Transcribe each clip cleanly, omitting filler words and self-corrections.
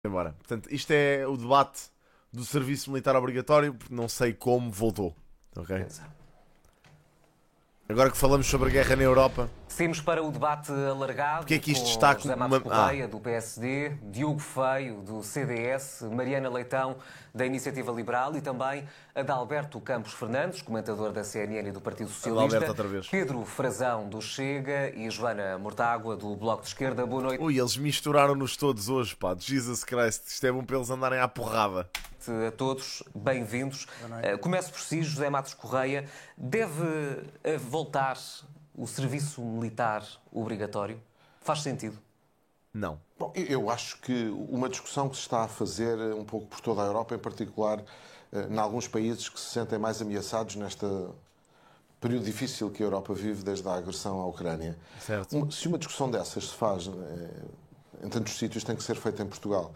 embora. Portanto, isto é o debate do serviço militar obrigatório, porque não sei como voltou. Ok? Agora que falamos sobre a guerra na Europa, Seguimos para o debate alargado porque é que isto com está José Matos Correia, do PSD, Diogo Feio, do CDS, Mariana Leitão, da Iniciativa Liberal e também Adalberto Campos Fernandes, comentador da CNN e do Partido Socialista, Adalberto outra vez. Pedro Frazão, do Chega e Joana Mortágua, do Bloco de Esquerda. Boa noite ui, eles misturaram-nos todos hoje, pá. Jesus Christ, isto é bom para eles andarem à porrada. a todos, bem-vindos. Começo por si, José Matos Correia. Deve voltar o serviço militar obrigatório? Faz sentido? Não. Bom, eu acho que uma discussão que se está a fazer um pouco por toda a Europa, em particular em alguns países que se sentem mais ameaçados neste período difícil que a Europa vive desde a agressão à Ucrânia. Certo. Se uma discussão dessas se faz em tantos sítios, tem que ser feita em Portugal.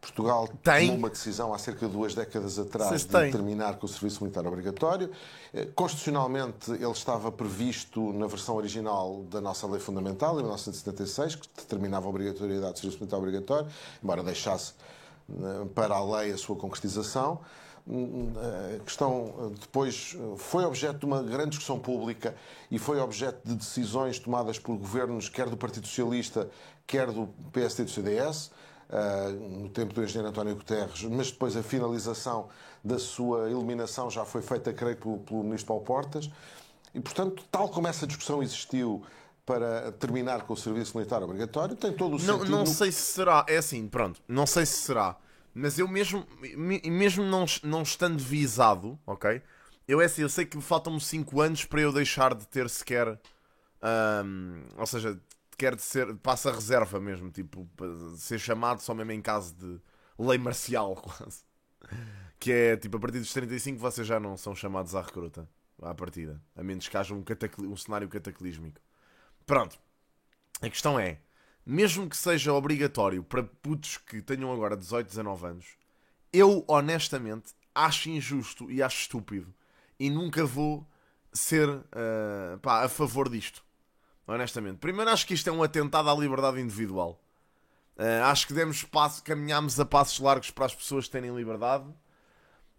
Portugal tomou uma decisão há cerca de 2 décadas atrás de terminar com o serviço militar obrigatório. Constitucionalmente, ele estava previsto na versão original da nossa lei fundamental, em 1976, que determinava a obrigatoriedade do serviço militar obrigatório, embora deixasse para a lei a sua concretização. A questão depois foi objeto de uma grande discussão pública e foi objeto de decisões tomadas por governos quer do Partido Socialista, quer do PSD e do CDS, no tempo do engenheiro António Guterres, mas depois a finalização da sua eliminação já foi feita, creio, pelo ministro Paulo Portas. E, portanto, tal como essa discussão existiu para terminar com o serviço militar obrigatório, tem todo o sentido. Não sei se será, é assim, pronto, não sei se será, mas eu mesmo não estando visado, ok? Eu sei que faltam-me 5 anos para eu deixar de ter sequer, ou seja, quer de ser, passa a reserva mesmo, tipo, ser chamado só mesmo em caso de lei marcial, quase. Que é, tipo, a partir dos 35 vocês já não são chamados à recruta, à partida. A menos que haja um cenário cataclísmico. Pronto. A questão é, mesmo que seja obrigatório para putos que tenham agora 18, 19 anos, eu, honestamente, acho injusto e acho estúpido. E nunca vou ser, a favor disto. Honestamente. Primeiro, acho que isto é um atentado à liberdade individual. Acho que caminhamos a passos largos para as pessoas terem liberdade.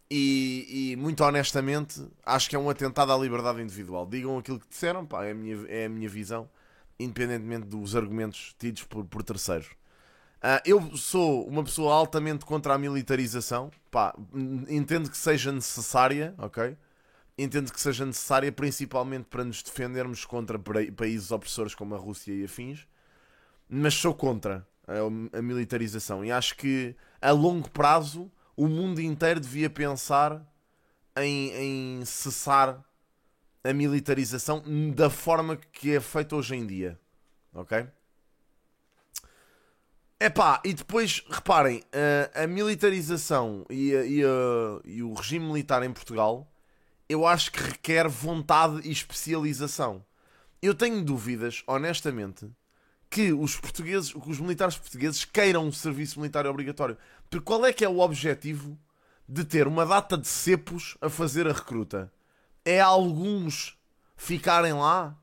E muito honestamente, acho que é um atentado à liberdade individual. Digam aquilo que disseram, pá, é a minha visão, independentemente dos argumentos tidos por terceiros. Eu sou uma pessoa altamente contra a militarização. Pá, entendo que seja necessária, ok? Entendo que seja necessária principalmente para nos defendermos contra países opressores como a Rússia e afins, mas sou contra a militarização e acho que a longo prazo o mundo inteiro devia pensar em cessar a militarização da forma que é feita hoje em dia, ok? Epá, e depois reparem, a militarização e o regime militar em Portugal, eu acho que requer vontade e especialização. Eu tenho dúvidas, honestamente, que os militares portugueses queiram um serviço militar obrigatório. Porque qual é que é o objetivo de ter uma data de cepos a fazer a recruta? É alguns ficarem lá?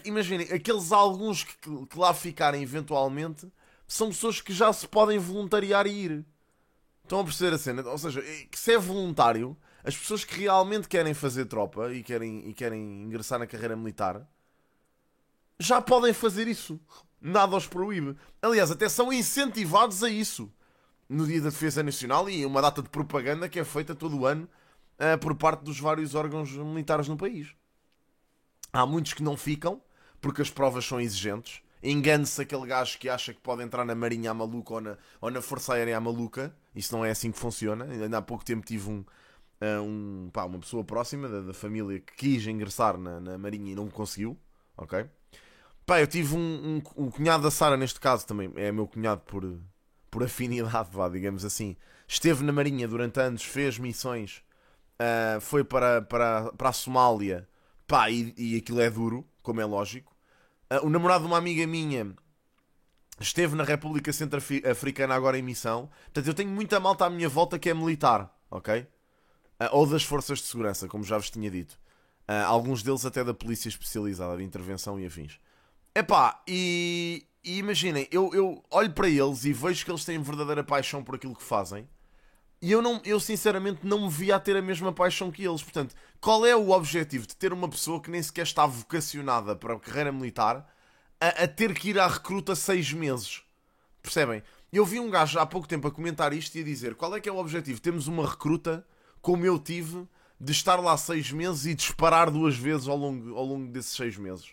Imaginem, aqueles alguns que lá ficarem eventualmente são pessoas que já se podem voluntariar e ir. Estão a perceber a cena? Ou seja, que se é voluntário, as pessoas que realmente querem fazer tropa e querem ingressar na carreira militar já podem fazer isso. Nada os proíbe. Aliás, até são incentivados a isso no Dia da Defesa Nacional e uma data de propaganda que é feita todo o ano por parte dos vários órgãos militares no país. Há muitos que não ficam porque as provas são exigentes. Engane-se aquele gajo que acha que pode entrar na Marinha à maluca ou na Força Aérea à maluca. Isso não é assim que funciona. Ainda há pouco tempo tive uma pessoa próxima da família que quis ingressar na Marinha e não conseguiu. Ok? Pá, eu tive um cunhado da Sara, neste caso também. É meu cunhado por afinidade, digamos assim. Esteve na Marinha durante anos, fez missões. Foi para a Somália. Pá, e aquilo é duro, como é lógico. O namorado de uma amiga minha esteve na República Centro-Africana agora em missão. Portanto, eu tenho muita malta à minha volta que é militar, ok? Ou das forças de segurança, como já vos tinha dito. Alguns deles até da polícia especializada, de intervenção e afins. Epá, e E imaginem, eu olho para eles e vejo que eles têm verdadeira paixão por aquilo que fazem. E eu sinceramente não me via a ter a mesma paixão que eles. Portanto, qual é o objetivo de ter uma pessoa que nem sequer está vocacionada para a carreira militar a ter que ir à recruta 6 meses? Percebem? Eu vi um gajo há pouco tempo a comentar isto e a dizer: qual é que é o objetivo? Temos uma recruta, como eu tive, de estar lá 6 meses e disparar 2 vezes ao longo desses 6 meses.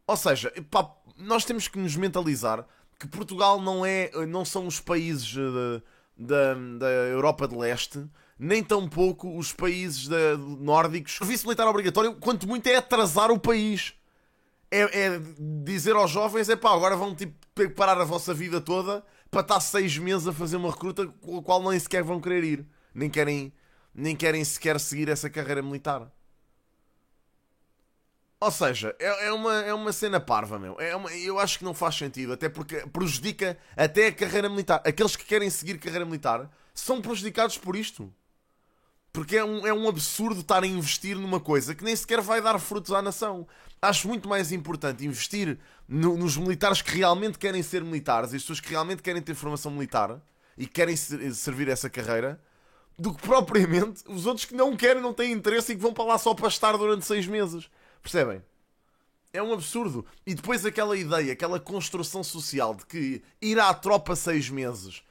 Ou seja, pá, nós temos que nos mentalizar que Portugal não são os países da Europa de Leste, nem tampouco os países nórdicos. O serviço militar obrigatório, quanto muito, é atrasar o país. É dizer aos jovens: agora vão ter que parar a vossa vida toda para estar 6 meses a fazer uma recruta com a qual nem sequer vão querer ir. Nem querem sequer seguir essa carreira militar. Ou seja, é uma cena parva, meu. Eu acho que não faz sentido, até porque prejudica até a carreira militar. Aqueles que querem seguir carreira militar são prejudicados por isto. Porque é um absurdo estar a investir numa coisa que nem sequer vai dar frutos à nação. Acho muito mais importante investir nos militares que realmente querem ser militares, e as pessoas que realmente querem ter formação militar e querem servir essa carreira, do que propriamente os outros que não querem, não têm interesse e que vão para lá só para estar durante 6 meses. Percebem? É um absurdo. E depois aquela ideia, aquela construção social de que ir à tropa 6 meses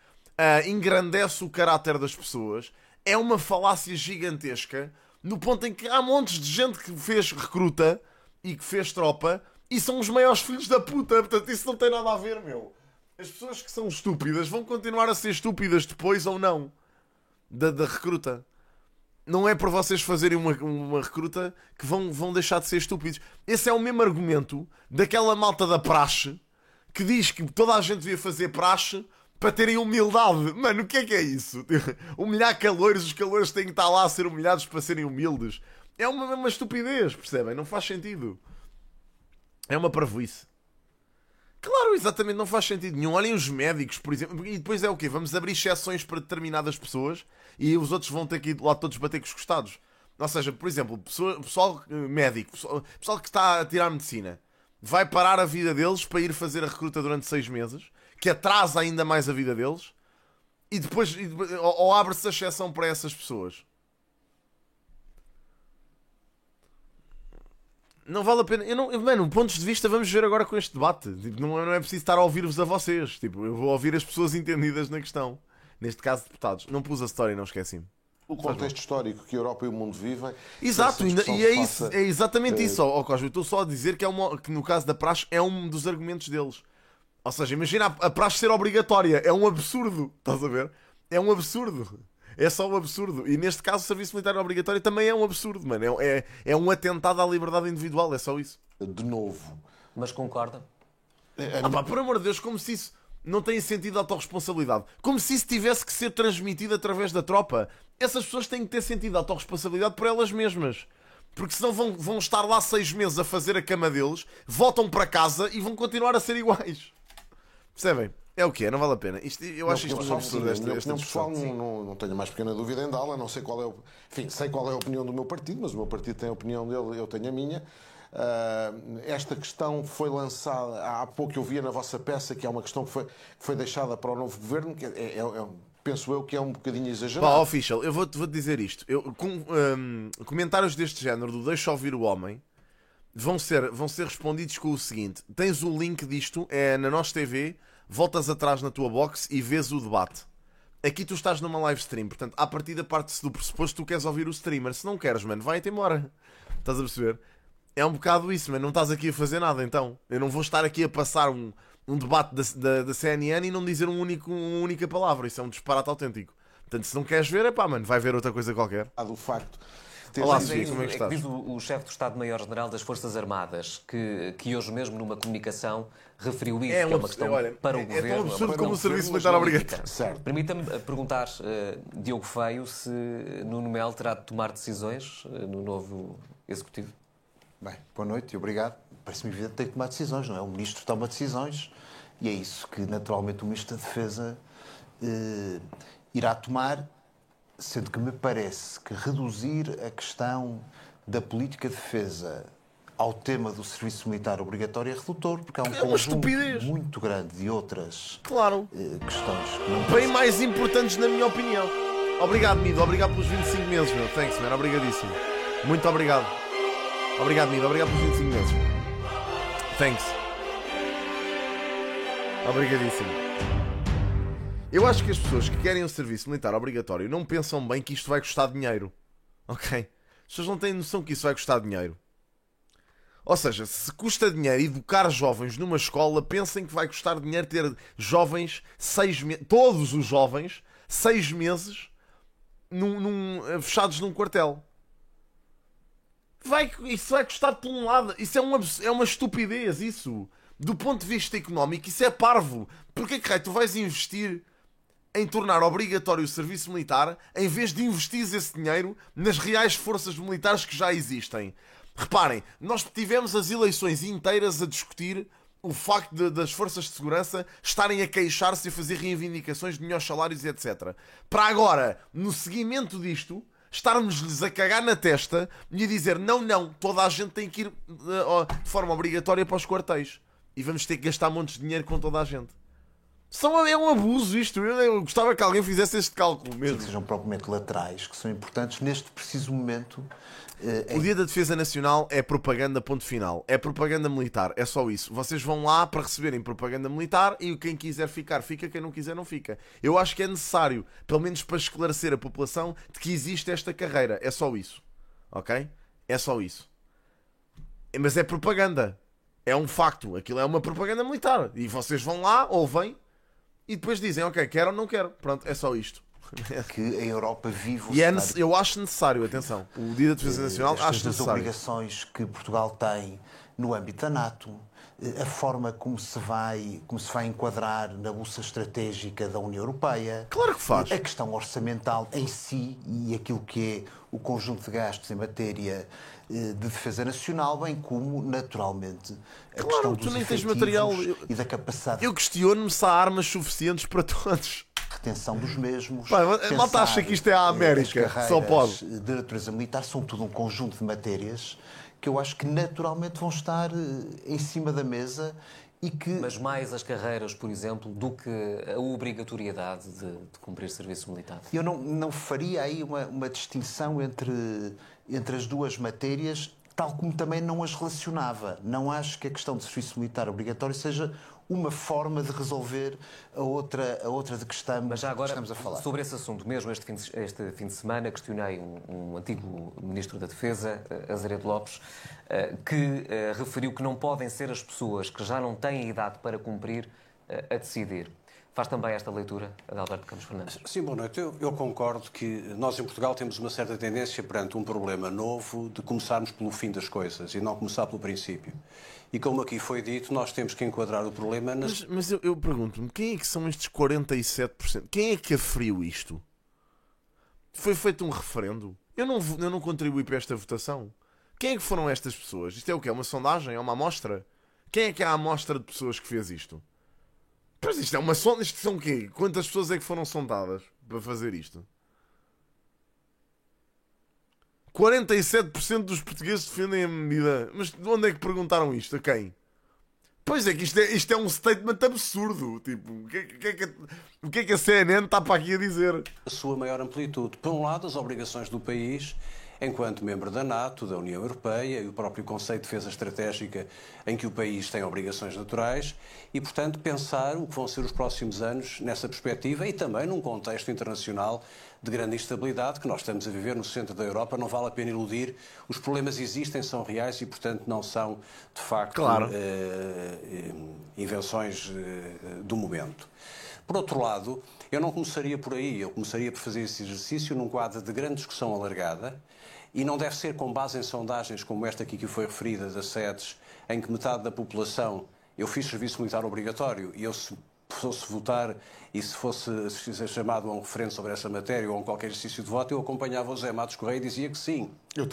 engrandece o caráter das pessoas, é uma falácia gigantesca, no ponto em que há montes de gente que fez recruta e que fez tropa e são os maiores filhos da puta. Portanto, isso não tem nada a ver, meu. As pessoas que são estúpidas vão continuar a ser estúpidas depois ou não da recruta. Não é por vocês fazerem uma recruta que vão deixar de ser estúpidos. Esse é o mesmo argumento daquela malta da praxe que diz que toda a gente devia fazer praxe para terem humildade. Mano, o que é isso? Humilhar caloiros, os caloiros têm que estar lá a ser humilhados para serem humildes. É uma estupidez, percebem? Não faz sentido. É uma parvoíce. Claro, exatamente, não faz sentido nenhum. Olhem os médicos, por exemplo. E depois é o quê? Vamos abrir exceções para determinadas pessoas e os outros vão ter que ir lá todos bater com os costados. Ou seja, por exemplo, pessoal médico, pessoal que está a tirar medicina, vai parar a vida deles para ir fazer a recruta durante 6 meses, que atrasa ainda mais a vida deles, e depois ou abre-se a exceção para essas pessoas. Não vale a pena. Mano, pontos de vista vamos ver agora com este debate. Tipo, não é preciso estar a ouvir-vos a vocês. Tipo, eu vou ouvir as pessoas entendidas na questão. Neste caso, deputados. Não pus a história, não esqueci-me. O contexto histórico que a Europa e o mundo vivem. Exato, e é exatamente isso, Cosme. Eu estou só a dizer que no caso da praxe é um dos argumentos deles. Ou seja, imagina a praxe ser obrigatória. É um absurdo. Estás a ver? É um absurdo. É só um absurdo. E neste caso o serviço militar obrigatório também é um absurdo, mano. É um atentado à liberdade individual. É só isso. De novo. Mas concorda? Por amor de Deus, como se isso não tem sentido de autorresponsabilidade. Como se isso tivesse que ser transmitido através da tropa. Essas pessoas têm que ter sentido de autorresponsabilidade por elas mesmas. Porque senão vão estar lá 6 meses a fazer a cama deles, voltam para casa e vão continuar a ser iguais. Percebem? É o que é, não vale a pena. Eu acho isto um absurdo. Esta pessoal não tenho a mais pequena dúvida em dá-la. Não sei qual é sei qual é a opinião do meu partido, mas o meu partido tem a opinião dele, eu tenho a minha. Esta questão foi lançada há pouco. Eu via na vossa peça que é uma questão que foi deixada para o novo governo, que penso eu que é um bocadinho exagerado. Pá, official, eu vou-te dizer isto. Comentários deste género do deixa ouvir o homem vão ser respondidos com o seguinte: tens o link disto, é na Nós TV, voltas atrás na tua box e vês o debate. Aqui tu estás numa live stream, portanto, à partida parte-se do pressuposto que tu queres ouvir o streamer. Se não queres, mano, vai-te embora. Estás a perceber? É um bocado isso, mano. Não estás aqui a fazer nada, então. Eu não vou estar aqui a passar um debate da CNN e não dizer uma única palavra. Isso é um disparate autêntico. Portanto, se não queres ver, mano, vai ver outra coisa qualquer. Do facto. Olá, Sofia, como é que estás? Diz o chefe do Estado-Maior-General das Forças Armadas que hoje mesmo numa comunicação referiu isso, que é uma questão para o Governo. É tão absurdo como o Serviço Militar obrigatório. Permita-me perguntar, Diogo Feio, se Nuno Melo terá de tomar decisões no novo Executivo? Bem, boa noite e obrigado. Parece-me evidente que tem que tomar decisões, não é? O Ministro toma decisões e é isso que naturalmente o Ministro da Defesa irá tomar, sendo que me parece que reduzir a questão da política de defesa ao tema do serviço militar obrigatório é redutor, porque há um conjunto muito grande de outras questões. Que não bem mais importantes, na minha opinião. Obrigado, Mido. Obrigado pelos 25 meses, meu. Thanks, man. Obrigadíssimo. Muito obrigado. Obrigado, Mido. Obrigado pelos 25 meses. Thanks. Obrigadíssimo. Eu acho que as pessoas que querem um serviço militar obrigatório não pensam bem que isto vai custar dinheiro. Ok? As pessoas não têm noção que isso vai custar dinheiro. Ou seja, se custa dinheiro educar jovens numa escola, pensem que vai custar dinheiro ter jovens 6 meses, todos os jovens, 6 meses fechados num quartel. Isso vai custar por um lado. Isso é uma estupidez, isso. Do ponto de vista económico, isso é parvo. Porquê que tu vais investir em tornar obrigatório o serviço militar em vez de investir esse dinheiro nas reais forças militares que já existem? Reparem, nós tivemos as eleições inteiras a discutir o facto das forças de segurança estarem a queixar-se e a fazer reivindicações de melhores salários e etc. Para agora, no seguimento disto, estarmos-lhes a cagar na testa e a dizer não, toda a gente tem que ir de forma obrigatória para os quartéis. E vamos ter que gastar montes de dinheiro com toda a gente. É um abuso isto. Eu gostava que alguém fizesse este cálculo mesmo. Que sejam propriamente laterais, que são importantes neste preciso momento. O Dia da Defesa Nacional é propaganda, ponto final. É propaganda militar, é só isso. Vocês vão lá para receberem propaganda militar e quem quiser ficar, fica. Quem não quiser, não fica. Eu acho que é necessário, pelo menos para esclarecer a população, de que existe esta carreira. É só isso. Ok? É só isso. Mas é propaganda. É um facto. Aquilo é uma propaganda militar. E vocês vão lá, ouvem, e depois dizem, ok, quero ou não quero. Pronto, é só isto. Que a Europa vive o eu acho necessário, atenção, o Dia da Defesa Nacional, acho necessário. As obrigações que Portugal tem no âmbito da NATO, a forma como se vai enquadrar na bolsa estratégica da União Europeia. Claro que faz. A questão orçamental em si e aquilo que é o conjunto de gastos em matéria de defesa nacional, bem como, naturalmente, a questão dos efetivos e da capacidade... Eu questiono-me se há armas suficientes para todos. Retenção dos mesmos. Malta acha que isto é a América, só pode. De natureza militar são tudo um conjunto de matérias que eu acho que naturalmente vão estar em cima da mesa e que... Mas mais as carreiras, por exemplo, do que a obrigatoriedade de cumprir serviço militar. Eu não faria aí uma distinção entre as duas matérias, tal como também não as relacionava. Não acho que a questão de serviço militar obrigatório seja uma forma de resolver a outra de que estamos a falar. Sobre esse assunto, mesmo este fim de semana, questionei um antigo Ministro da Defesa, Azeredo Lopes, que referiu que não podem ser as pessoas que já não têm idade para cumprir a decidir. Faz também esta leitura, Adalberto Campos Fernandes? Sim, boa noite. Eu concordo que nós em Portugal temos uma certa tendência perante um problema novo de começarmos pelo fim das coisas e não começar pelo princípio. E como aqui foi dito, nós temos que enquadrar o problema... Mas eu pergunto-me, quem é que são estes 47%? Quem é que aferiu isto? Foi feito um referendo? Eu não contribuí para esta votação. Quem é que foram estas pessoas? Isto é o quê? É uma sondagem? É uma amostra? Quem é que é a amostra de pessoas que fez isto? Pois isto é uma sonda, isto são o quê? Quantas pessoas é que foram sondadas para fazer isto? 47% dos portugueses defendem a medida. Mas de onde é que perguntaram isto? A quem? Pois é que isto é um statement absurdo. Tipo, o que é que a CNN está para aqui a dizer? A sua maior amplitude. Por um lado, as obrigações do país, enquanto membro da NATO, da União Europeia, e o próprio conceito de defesa estratégica em que o país tem obrigações naturais e, portanto, pensar o que vão ser os próximos anos nessa perspectiva e também num contexto internacional de grande instabilidade que nós estamos a viver no centro da Europa. Não vale a pena iludir. Os problemas existem, são reais e, portanto, não são, de facto, invenções do momento. Por outro lado, eu não começaria por aí. Eu começaria por fazer esse exercício num quadro de grande discussão alargada e não deve ser com base em sondagens como esta aqui que foi referida, da SEDES, em que metade da população... Eu fiz serviço militar obrigatório e eu, se fosse votar e se fosse chamado a um referendo sobre essa matéria ou a qualquer exercício de voto, eu acompanhava o José Matos Correia e dizia que sim.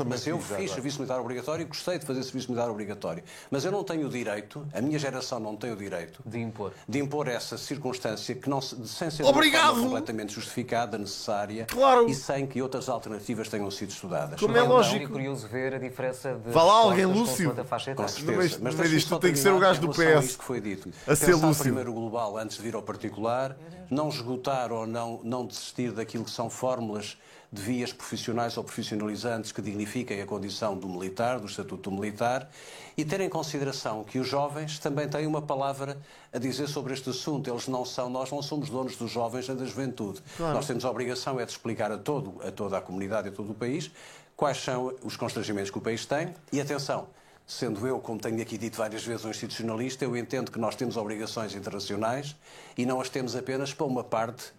Mas eu fiz serviço militar obrigatório e gostei de fazer serviço militar obrigatório. Mas eu não tenho o direito, a minha geração não tem o direito de impor essa circunstância que não, sem ser completamente justificada, necessária, e sem que outras alternativas tenham sido estudadas. Como é lógico. É curioso ver a diferença de... Vá lá alguém lúcido. Com certeza. Mas isto tem que ser o gajo do PS que foi dito. a ser lúcido. Primeiro o global antes de vir ao particular, não esgotar ou não desistir daquilo que são fórmulas de vias profissionais ou profissionalizantes que dignifiquem a condição do militar, do estatuto do militar, e ter em consideração que os jovens também têm uma palavra a dizer sobre este assunto. Nós não somos donos dos jovens nem da juventude. Claro. Nós temos a obrigação de explicar a toda a comunidade e a todo o país quais são os constrangimentos que o país tem. E atenção, sendo eu, como tenho aqui dito várias vezes, um institucionalista, eu entendo que nós temos obrigações internacionais e não as temos apenas para uma parte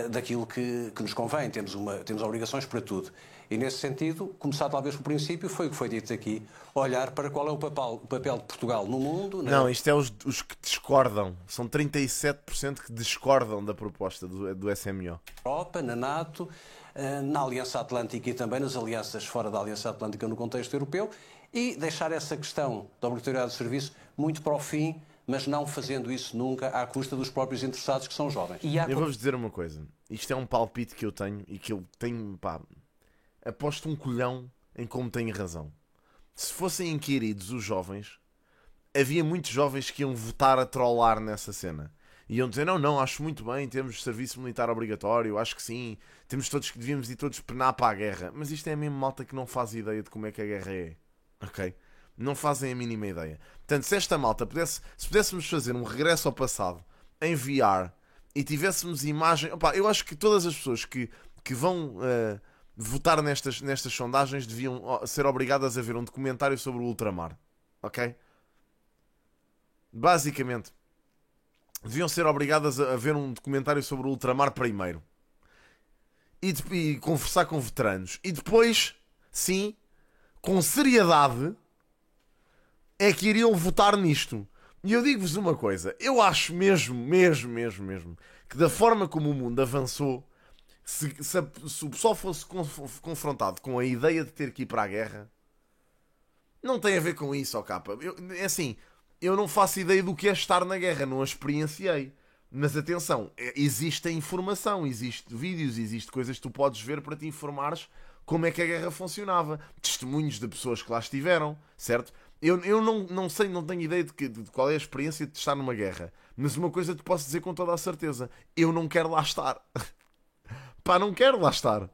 daquilo que nos convém. Temos obrigações para tudo. E, nesse sentido, começar talvez pelo princípio, foi o que foi dito aqui, olhar para qual é o papel de Portugal no mundo. Não, isto é os que discordam. São 37% que discordam da proposta do SMO. Na Europa, na NATO, na Aliança Atlântica e também nas alianças fora da Aliança Atlântica no contexto europeu, e deixar essa questão da obrigatoriedade de serviço muito para o fim, mas não fazendo isso nunca à custa dos próprios interessados, que são jovens. Eu vou-vos dizer uma coisa. Isto é um palpite que eu tenho e que eu tenho, aposto um colhão em como tenho razão. Se fossem inquiridos os jovens, havia muitos jovens que iam votar a trollar nessa cena. Iam dizer, não, acho muito bem, temos serviço militar obrigatório, acho que sim, devíamos ir todos penar para a guerra. Mas isto é a mesma malta que não faz ideia de como é que a guerra é. Ok? Não fazem a mínima ideia. Portanto, se esta malta se pudéssemos fazer um regresso ao passado em VR e tivéssemos imagem... eu acho que todas as pessoas que vão votar nestas sondagens deviam ser obrigadas a ver um documentário sobre o ultramar. Ok? Basicamente, deviam ser obrigadas a ver um documentário sobre o ultramar primeiro. E conversar com veteranos. E depois, sim, com seriedade, é que iriam votar nisto. E eu digo-vos uma coisa. Eu acho mesmo, que da forma como o mundo avançou, se o pessoal fosse confrontado com a ideia de ter que ir para a guerra, não tem a ver com isso, capa. Eu não faço ideia do que é estar na guerra. Não a experienciei. Mas atenção, existe a informação, existe vídeos, existe coisas que tu podes ver para te informares como é que a guerra funcionava. Testemunhos de pessoas que lá estiveram, certo? Eu não sei, não tenho ideia de qual é a experiência de estar numa guerra. Mas uma coisa te posso dizer com toda a certeza. Eu não quero lá estar. Não quero lá estar.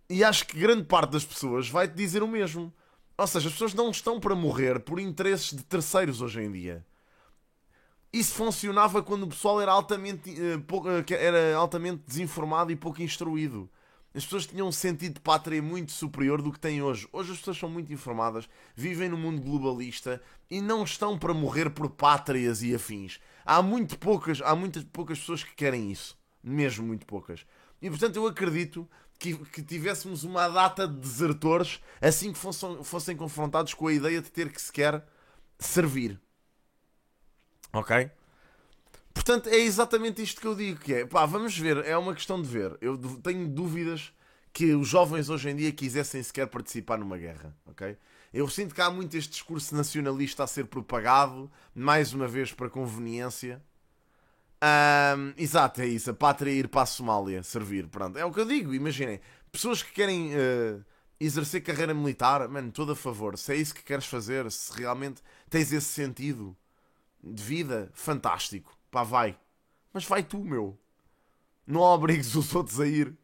E acho que grande parte das pessoas vai-te dizer o mesmo. Ou seja, as pessoas não estão para morrer por interesses de terceiros hoje em dia. Isso funcionava quando o pessoal era altamente desinformado e pouco instruído. As pessoas tinham um sentido de pátria muito superior do que têm hoje. Hoje as pessoas são muito informadas, vivem num mundo globalista e não estão para morrer por pátrias e afins. Há muitas poucas pessoas que querem isso. Mesmo muito poucas. E portanto eu acredito que tivéssemos uma data de desertores assim que fossem confrontados com a ideia de ter que sequer servir. Ok? Portanto, é exatamente isto que eu digo, que é, vamos ver, é uma questão de ver. Eu tenho dúvidas que os jovens hoje em dia quisessem sequer participar numa guerra, ok? Eu sinto que há muito este discurso nacionalista a ser propagado, mais uma vez para conveniência. Exato, é isso, a pátria ir para a Somália, servir, pronto. É o que eu digo, imaginem, pessoas que querem exercer carreira militar, mano, todo a favor. Se é isso que queres fazer, se realmente tens esse sentido de vida, fantástico. Vai. Mas vai tu, meu. Não obrigues os outros a ir.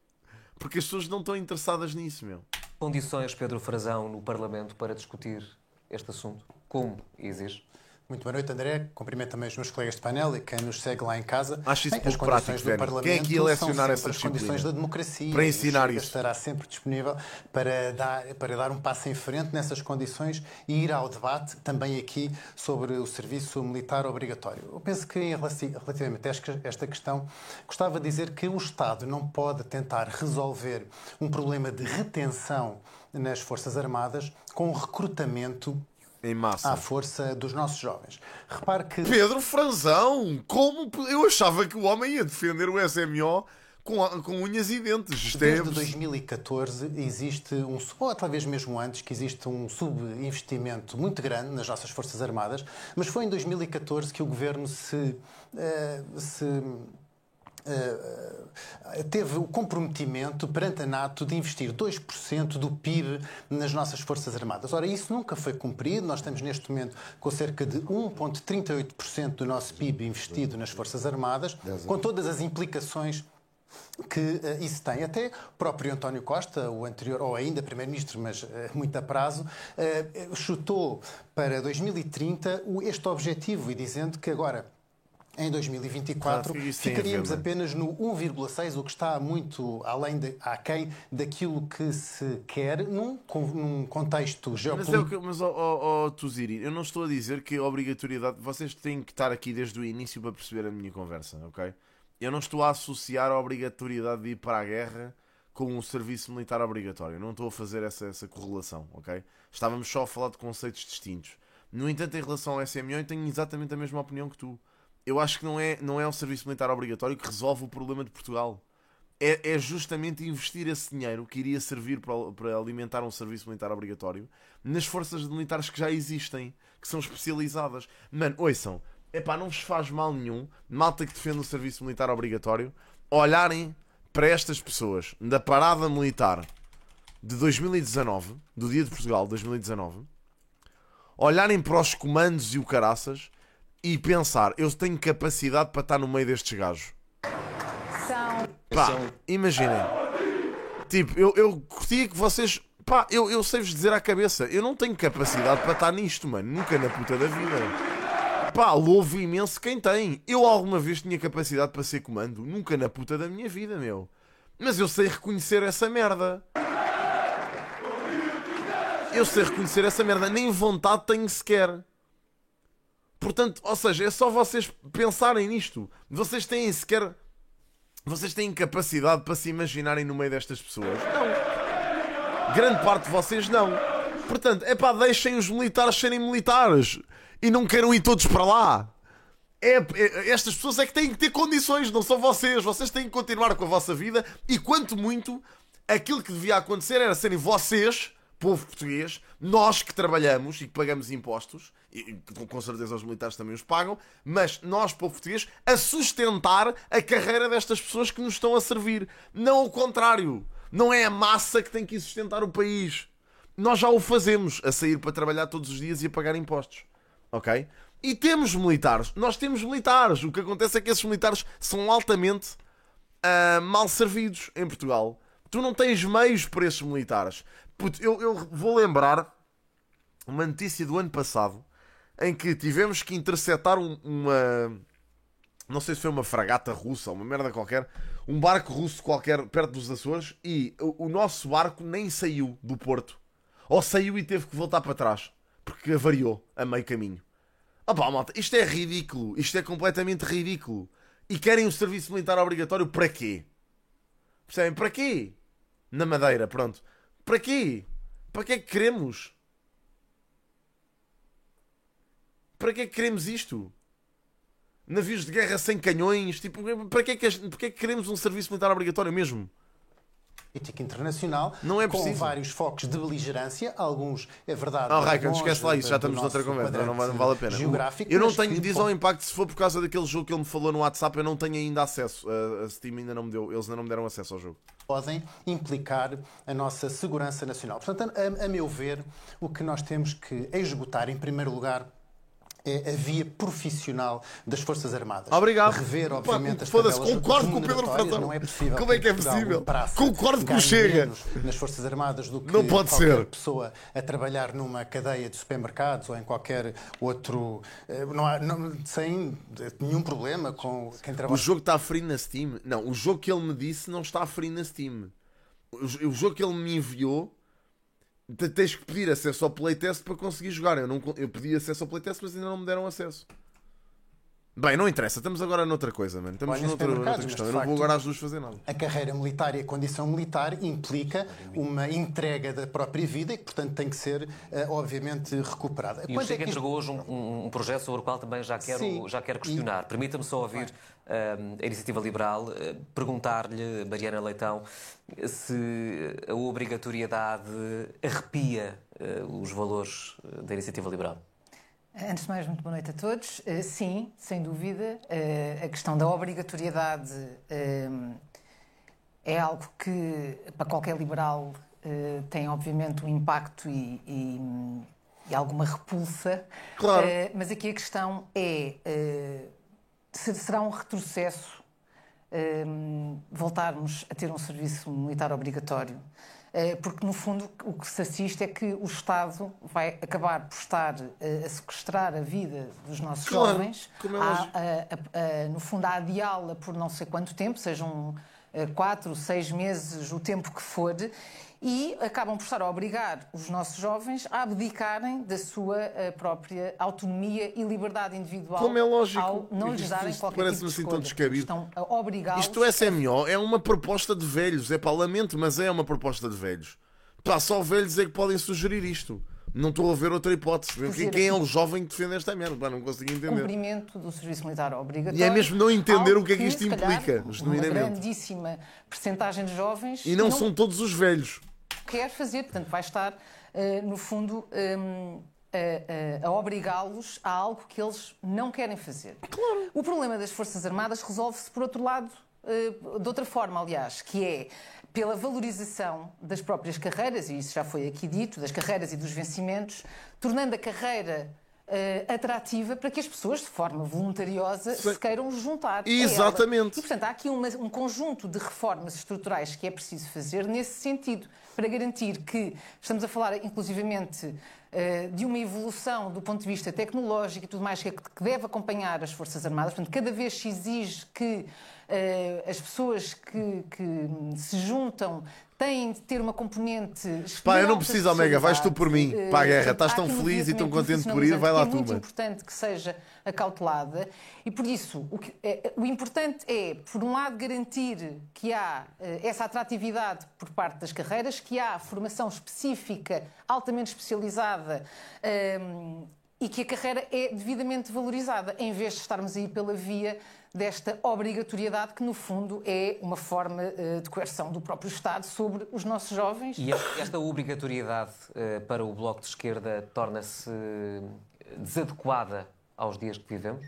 Porque as pessoas não estão interessadas nisso, meu. Condições, Pedro Frazão, no Parlamento para discutir este assunto? Como exige? Muito boa noite, André. Cumprimento também os meus colegas de painel e quem nos segue lá em casa. Acho isso pouco prático, velho. Quem é que ia lecionar essa disciplina? As condições da democracia. Para ensinar isso. Estará sempre disponível para dar um passo em frente nessas condições e ir ao debate também aqui sobre o serviço militar obrigatório. Eu penso que, relativamente a esta questão, gostava de dizer que o Estado não pode tentar resolver um problema de retenção nas Forças Armadas com recrutamento em massa, à força dos nossos jovens. Repare que... Pedro Frazão, como eu achava que o homem ia defender o SMO com unhas e dentes. Desde 2014 existe ou talvez mesmo antes, que existe um subinvestimento muito grande nas nossas Forças Armadas, mas foi em 2014 que o Governo teve o comprometimento perante a NATO de investir 2% do PIB nas nossas Forças Armadas. Ora, isso nunca foi cumprido. Nós estamos neste momento com cerca de 1,38% do nosso PIB investido nas Forças Armadas, com todas as implicações que isso tem. Até o próprio António Costa, o anterior, ou ainda Primeiro-Ministro, mas muito a prazo, chutou para 2030 este objetivo e dizendo que agora, em 2024, ficaríamos apenas no 1,6, o que está muito aquém daquilo que se quer num contexto geopolítico. Mas Tuziri, eu não estou a dizer que a obrigatoriedade... Vocês têm que estar aqui desde o início para perceber a minha conversa, ok? Eu não estou a associar a obrigatoriedade de ir para a guerra com o serviço militar obrigatório. Eu não estou a fazer essa correlação, ok? Estávamos só a falar de conceitos distintos. No entanto, em relação ao SMO, eu tenho exatamente a mesma opinião que tu. Eu acho que não é o serviço militar obrigatório que resolve o problema de Portugal. É justamente investir esse dinheiro que iria servir para alimentar um serviço militar obrigatório nas forças militares que já existem, que são especializadas. Mano, ouçam, não vos faz mal nenhum, malta que defende o serviço militar obrigatório, olharem para estas pessoas da parada militar de 2019, do Dia de Portugal de 2019, olharem para os comandos e o caraças e pensar, eu tenho capacidade para estar no meio destes gajos. Imaginem. Tipo, eu curtia que vocês... eu sei-vos dizer à cabeça, eu não tenho capacidade para estar nisto, mano. Nunca na puta da vida. Louvo imenso quem tem. Eu alguma vez tinha capacidade para ser comando? Nunca na puta da minha vida, meu. Mas eu sei reconhecer essa merda. Nem vontade tenho sequer. Portanto, ou seja, é só vocês pensarem nisto. Vocês têm capacidade para se imaginarem no meio destas pessoas? Não. Grande parte de vocês não. Portanto, deixem os militares serem militares. E não queiram ir todos para lá. Estas pessoas é que têm que ter condições, não são vocês. Vocês têm que continuar com a vossa vida. E quanto muito, aquilo que devia acontecer era serem vocês, povo português, nós que trabalhamos e que pagamos impostos, e com certeza os militares também os pagam, mas nós, povo português, a sustentar a carreira destas pessoas que nos estão a servir. Não o contrário. Não é a massa que tem que sustentar o país. Nós já o fazemos, a sair para trabalhar todos os dias e a pagar impostos. Ok? E temos militares. Nós temos militares. O que acontece é que esses militares são altamente mal servidos em Portugal. Tu não tens meios para esses militares. Puto, eu vou lembrar uma notícia do ano passado em que tivemos que interceptar uma... Não sei se foi uma fragata russa ou uma merda qualquer. Um barco russo qualquer perto dos Açores e o nosso barco nem saiu do porto. Ou saiu e teve que voltar para trás. Porque avariou a meio caminho. Malta, isto é ridículo. Isto é completamente ridículo. E querem o serviço militar obrigatório para quê? Percebem? Para quê? Na Madeira, pronto. Para quê? Para que é que queremos? Para que é que queremos isto? Navios de guerra sem canhões? Tipo, para que é que queremos um serviço militar obrigatório mesmo? Política internacional, não é com vários focos de beligerância, alguns, é verdade... Raikkonen, esquece lá isso, já estamos noutra conversa, não vale a pena. Eu não tenho divisão ao impacto, se for por causa daquele jogo que ele me falou no WhatsApp, eu não tenho ainda acesso, a Steam ainda não me deu, eles ainda não me deram acesso ao jogo. Podem implicar a nossa segurança nacional. Portanto, a meu ver, o que nós temos que executar, em primeiro lugar, é a via profissional das Forças Armadas. Obrigado. Rever, obviamente, as tabelas concordo com o Pedro Frazão. Não é possível. Como é que é possível? Concordo com o Chega. Nas Forças Armadas do que não pode qualquer ser. Pessoa a trabalhar numa cadeia de supermercados ou em qualquer outro... sem nenhum problema com quem trabalha. O jogo está free na Steam? Não, o jogo que ele me disse não está free na Steam. O jogo que ele me enviou... Tens que pedir acesso ao playtest para conseguir jogar. Eu pedi acesso ao playtest, mas ainda não me deram acesso. Bem, não interessa, estamos agora noutra coisa, mano. Estamos noutra questão. Eu não vou agora às duas fazer nada. A carreira militar e a condição militar implica uma entrega da própria vida e que, portanto, tem que ser, obviamente, recuperada. E o Chega entregou hoje um projeto sobre o qual também já quero questionar. Permita-me só ouvir a Iniciativa Liberal, perguntar-lhe, Mariana Leitão, se a obrigatoriedade arrepia os valores da Iniciativa Liberal. Antes de mais, muito boa noite a todos. Sim, sem dúvida, a questão da obrigatoriedade é algo que, para qualquer liberal, tem obviamente um impacto e alguma repulsa. Claro. Mas aqui a questão é, será um retrocesso voltarmos a ter um serviço militar obrigatório? Porque, no fundo, o que se assiste é que o Estado vai acabar por estar a sequestrar a vida dos nossos jovens, no fundo, a adiá-la por não sei quanto tempo, sejam 4, 6 meses, o tempo que for, e acabam por estar a obrigar os nossos jovens a abdicarem da sua própria autonomia e liberdade individual. Como é lógico. Ao não lhes darem qualquer tipo de assim escolha. Tão descabido. Estão a obrigá-los... Isto, SMO, é uma proposta de velhos. É pá, lamento, mas é uma proposta de velhos. Pá, só velhos é que podem sugerir isto. Não estou a ver outra hipótese. Quem é o jovem que defende esta merda? Pá, não consigo entender. Cumprimento do serviço militar obrigatório. E é mesmo não entender o que é que isto implica. Uma grandíssima percentagem de jovens... E não são todos os velhos. Quer fazer, portanto, vai estar, no fundo, a obrigá-los a algo que eles não querem fazer. Claro. O problema das Forças Armadas resolve-se, por outro lado, de outra forma, aliás, que é pela valorização das próprias carreiras, e isso já foi aqui dito, das carreiras e dos vencimentos, tornando a carreira atrativa para que as pessoas, de forma voluntariosa, se queiram juntar. Exatamente. E, portanto, há aqui um conjunto de reformas estruturais que é preciso fazer nesse sentido, para garantir que estamos a falar, inclusivamente, de uma evolução do ponto de vista tecnológico e tudo mais que deve acompanhar as Forças Armadas. Portanto, cada vez se exige que as pessoas que se juntam têm de ter uma componente... Pá, eu não preciso, Omega, vais tu por mim para a guerra. Estás tão feliz e tão contente por ir, vai lá tu. É muito importante que seja acautelada e, por isso, o importante é, por um lado, garantir que há essa atratividade por parte das carreiras, que há formação específica, altamente especializada, e que a carreira é devidamente valorizada, em vez de estarmos aí pela via desta obrigatoriedade que, no fundo, é uma forma de coerção do próprio Estado sobre os nossos jovens. E esta obrigatoriedade para o Bloco de Esquerda torna-se desadequada aos dias que vivemos?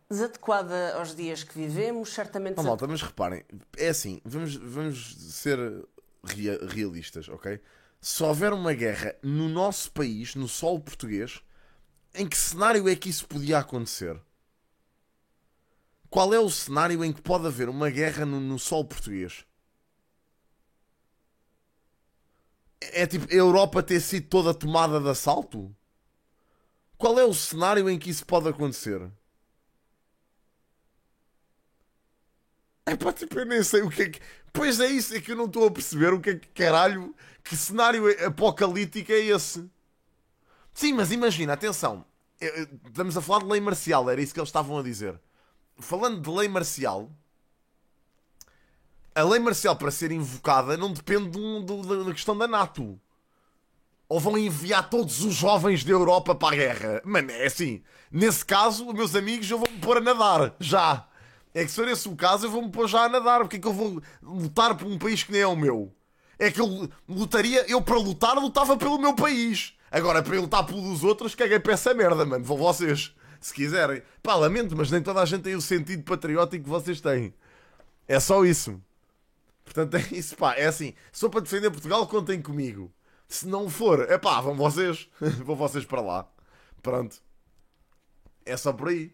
Desadequada aos dias que vivemos, certamente... Não, malta, mas reparem, é assim, vamos ser realistas, ok? Se houver uma guerra no nosso país, no solo português, em que cenário é que isso podia acontecer? Qual é o cenário em que pode haver uma guerra no solo português? É tipo a Europa ter sido toda tomada de assalto? Qual é o cenário em que isso pode acontecer? É pá, tipo, eu nem sei o que é que... Pois é isso, é que eu não estou a perceber o que é que caralho... Que cenário apocalíptico é esse? Sim, mas imagina, atenção. Estamos a falar de lei marcial, era isso que eles estavam a dizer. Falando de lei marcial, a lei marcial para ser invocada não depende da questão da NATO. Ou vão enviar todos os jovens da Europa para a guerra. Mano, é assim. Nesse caso, meus amigos, eu vou-me pôr a nadar. Já. É que se for esse o caso, eu vou-me pôr já a nadar. Porque é que eu vou lutar por um país que nem é o meu? É que eu lutaria... Eu, para lutar, lutava pelo meu país. Agora, para eu lutar pelos outros, caguei para essa merda, mano. Vão vocês... Se quiserem. Pá, lamento, mas nem toda a gente tem o sentido patriótico que vocês têm. É só isso. Portanto, é isso, pá. É assim. Se for para defender Portugal, contem comigo. Se não for, é pá, vão vocês. Vão vocês para lá. Pronto. É só por aí.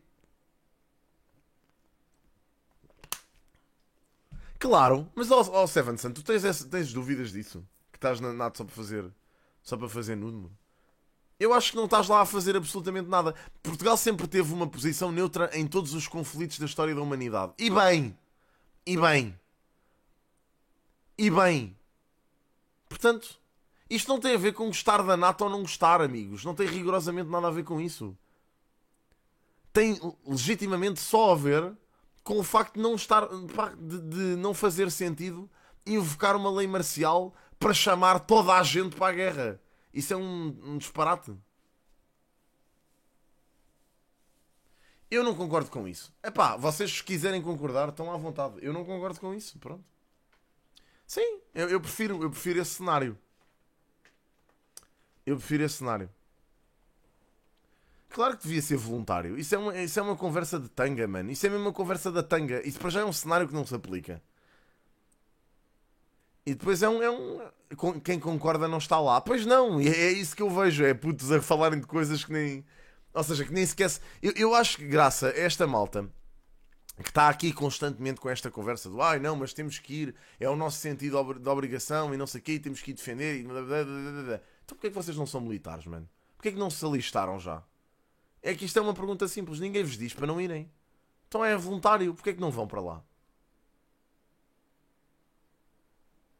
Claro. Mas, ó Seven Sun, tu tens dúvidas disso? Que estás na NATO só para fazer nude? Eu acho que não estás lá a fazer absolutamente nada. Portugal sempre teve uma posição neutra em todos os conflitos da história da humanidade. E bem. E bem. E bem. Portanto, isto não tem a ver com gostar da NATO ou não gostar, amigos. Não tem rigorosamente nada a ver com isso. tem legitimamente só a ver com o facto de não estar, de não fazer sentido invocar uma lei marcial para chamar toda a gente para a guerra. Isso é um disparate. Eu não concordo com isso. Epá, vocês se quiserem concordar, estão à vontade. Eu não concordo com isso, pronto. Sim, eu prefiro esse cenário. Eu prefiro esse cenário. Claro que devia ser voluntário. Isso é uma conversa de tanga, mano. Isso é mesmo uma conversa da tanga. Isso para já é um cenário que não se aplica. E depois quem concorda não está lá. Pois não, é isso que eu vejo. É putos a falarem de coisas que nem... Ou seja, que nem sequer... Eu acho que graça a esta malta que está aqui constantemente com esta conversa do ai não, mas temos que ir, é o nosso sentido de obrigação e não sei o quê, e temos que ir defender e... Então porquê é que vocês não são militares, mano? Porquê é que não se alistaram já? É que isto é uma pergunta simples. Ninguém vos diz para não irem. Então é voluntário. Porquê é que não vão para lá?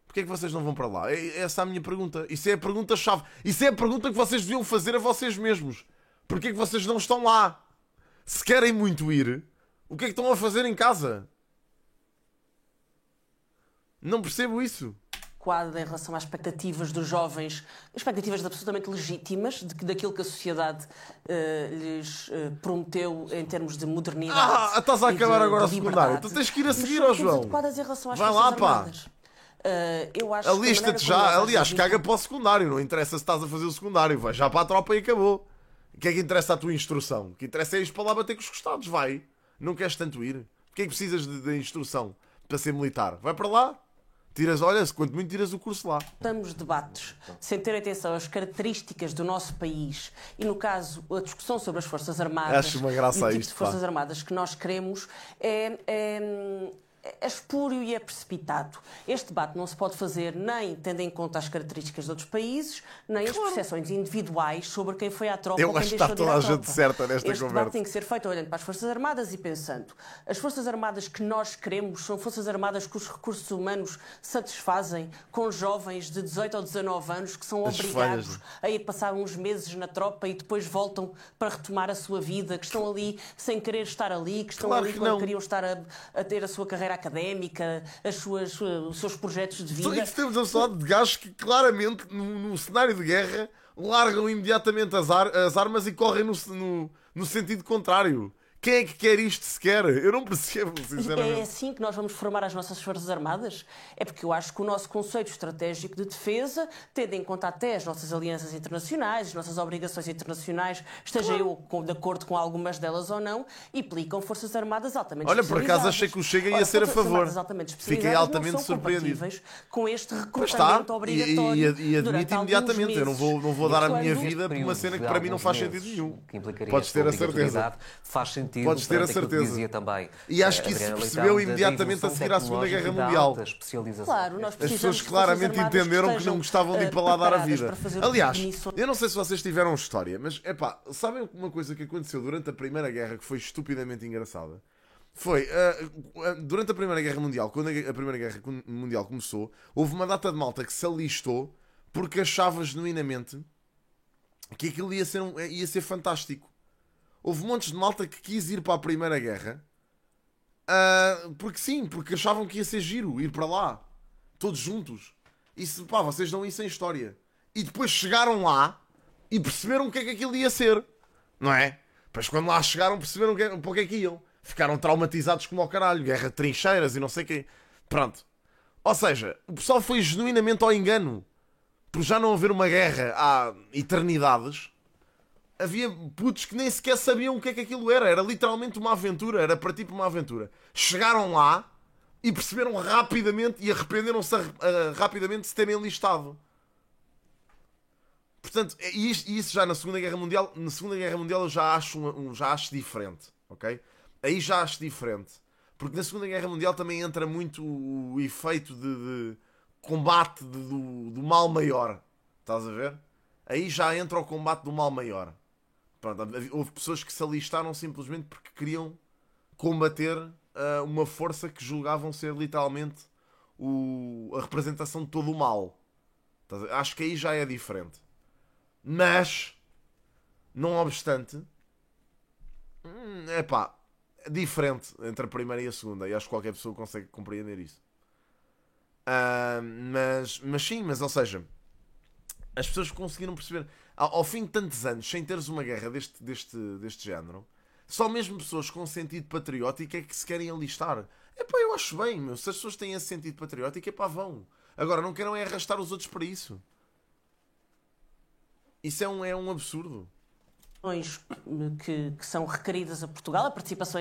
Porquê é que vocês não vão para lá? Essa é a minha pergunta. Isso é a pergunta-chave. Isso é a pergunta que vocês deviam fazer a vocês mesmos. Porquê é que vocês não estão lá? Se querem muito ir, o que é que estão a fazer em casa? Não percebo isso. Em relação às expectativas dos jovens, expectativas absolutamente legítimas daquilo que a sociedade lhes prometeu em termos de modernidade. Estás a acabar agora o secundário. Tu tens que ir a seguir, ó João. Em relação às vai lá, pá. Armadas. Eu acho alista-te já. Aliás, caga para o secundário. Não interessa se estás a fazer o secundário. Vai já para a tropa e acabou. O que é que interessa a tua instrução? O que interessa é ir para lá bater com os costados. Vai. Não queres tanto ir? Porquê é que precisas de instrução para ser militar? Vai para lá. Olha, quanto muito tiras o curso lá. Estamos debates sem ter atenção às características do nosso país e, no caso, a discussão sobre as Forças Armadas. Acho uma graça e o tipo isto, de Forças Armadas que nós queremos é espúrio e é precipitado. Este debate não se pode fazer nem tendo em conta as características de outros países, nem as percepções individuais sobre quem foi à tropa ou quem deixou de ir à tropa. Eu acho que está toda a gente certa nesta conversa. Este debate tem que ser feito olhando para as Forças Armadas e pensando. As Forças Armadas que nós queremos são Forças Armadas que os recursos humanos satisfazem com jovens de 18 ou 19 anos que são obrigados a ir passar uns meses na tropa e depois voltam para retomar a sua vida, que estão ali sem querer estar ali, que estão ali quando queriam estar a ter a sua carreira académica, os seus projetos de vida. Então, estamos a falar de gajos que claramente no cenário de guerra largam imediatamente as armas e correm no sentido contrário. Quem é que quer isto sequer? Eu não percebo, sinceramente. É assim que nós vamos formar as nossas Forças Armadas? É porque eu acho que o nosso conceito estratégico de defesa, tendo em conta até as nossas alianças internacionais, as nossas obrigações internacionais, esteja eu de acordo com algumas delas ou não, implicam Forças Armadas altamente especializadas. Olha, por acaso achei que o Chega ia ser a favor. Fiquei altamente surpreendido. Com este recrutamento obrigatório. E admito imediatamente. Eu não vou dar a minha vida por uma cena que para mim não faz sentido nenhum. Podes ter a certeza. Faz sentido. Podes ter a certeza. Também, e acho que isso se percebeu imediatamente a seguir à Segunda Guerra Mundial. Claro, nós as pessoas claramente entenderam que não gostavam de ir para lá dar a vida. Aliás, eu não sei se vocês tiveram história, mas sabem uma coisa que aconteceu durante a Primeira Guerra que foi estupidamente engraçada? Foi durante a Primeira Guerra Mundial, quando a Primeira Guerra Mundial começou, houve uma data de malta que se alistou porque achava genuinamente que aquilo ia ser fantástico. Houve montes de malta que quis ir para a Primeira Guerra porque achavam que ia ser giro ir para lá, todos juntos. Isso, vocês dão isso em história. E depois chegaram lá e perceberam o que é que aquilo ia ser, não é? Depois quando lá chegaram perceberam para o que é que iam. Ficaram traumatizados como ao caralho, guerra de trincheiras e não sei o quê. Pronto. Ou seja, o pessoal foi genuinamente ao engano. Por já não haver uma guerra há eternidades, havia putos que nem sequer sabiam o que é que aquilo era. Era literalmente uma aventura. Era para tipo uma aventura. Chegaram lá e perceberam rapidamente e arrependeram-se rapidamente de se terem listado. Portanto, isso já na Segunda Guerra Mundial. Na Segunda Guerra Mundial eu já acho diferente. Ok? Aí já acho diferente. Porque na Segunda Guerra Mundial também entra muito o efeito de combate do mal maior. Estás a ver? Aí já entra o combate do mal maior. Pronto, houve pessoas que se alistaram simplesmente porque queriam combater uma força que julgavam ser literalmente a representação de todo o mal. Acho que aí já é diferente. Mas, não obstante, É pá, diferente entre a primeira e a segunda. E acho que qualquer pessoa consegue compreender isso. Mas sim, ou seja, as pessoas conseguiram perceber ao fim de tantos anos sem teres uma guerra deste género, só mesmo pessoas com sentido patriótico é que se querem alistar. Eu acho bem, meu. Se as pessoas têm esse sentido patriótico, vão. Agora, não queiram arrastar os outros para isso. Isso é um absurdo. Que são requeridas a Portugal, a participação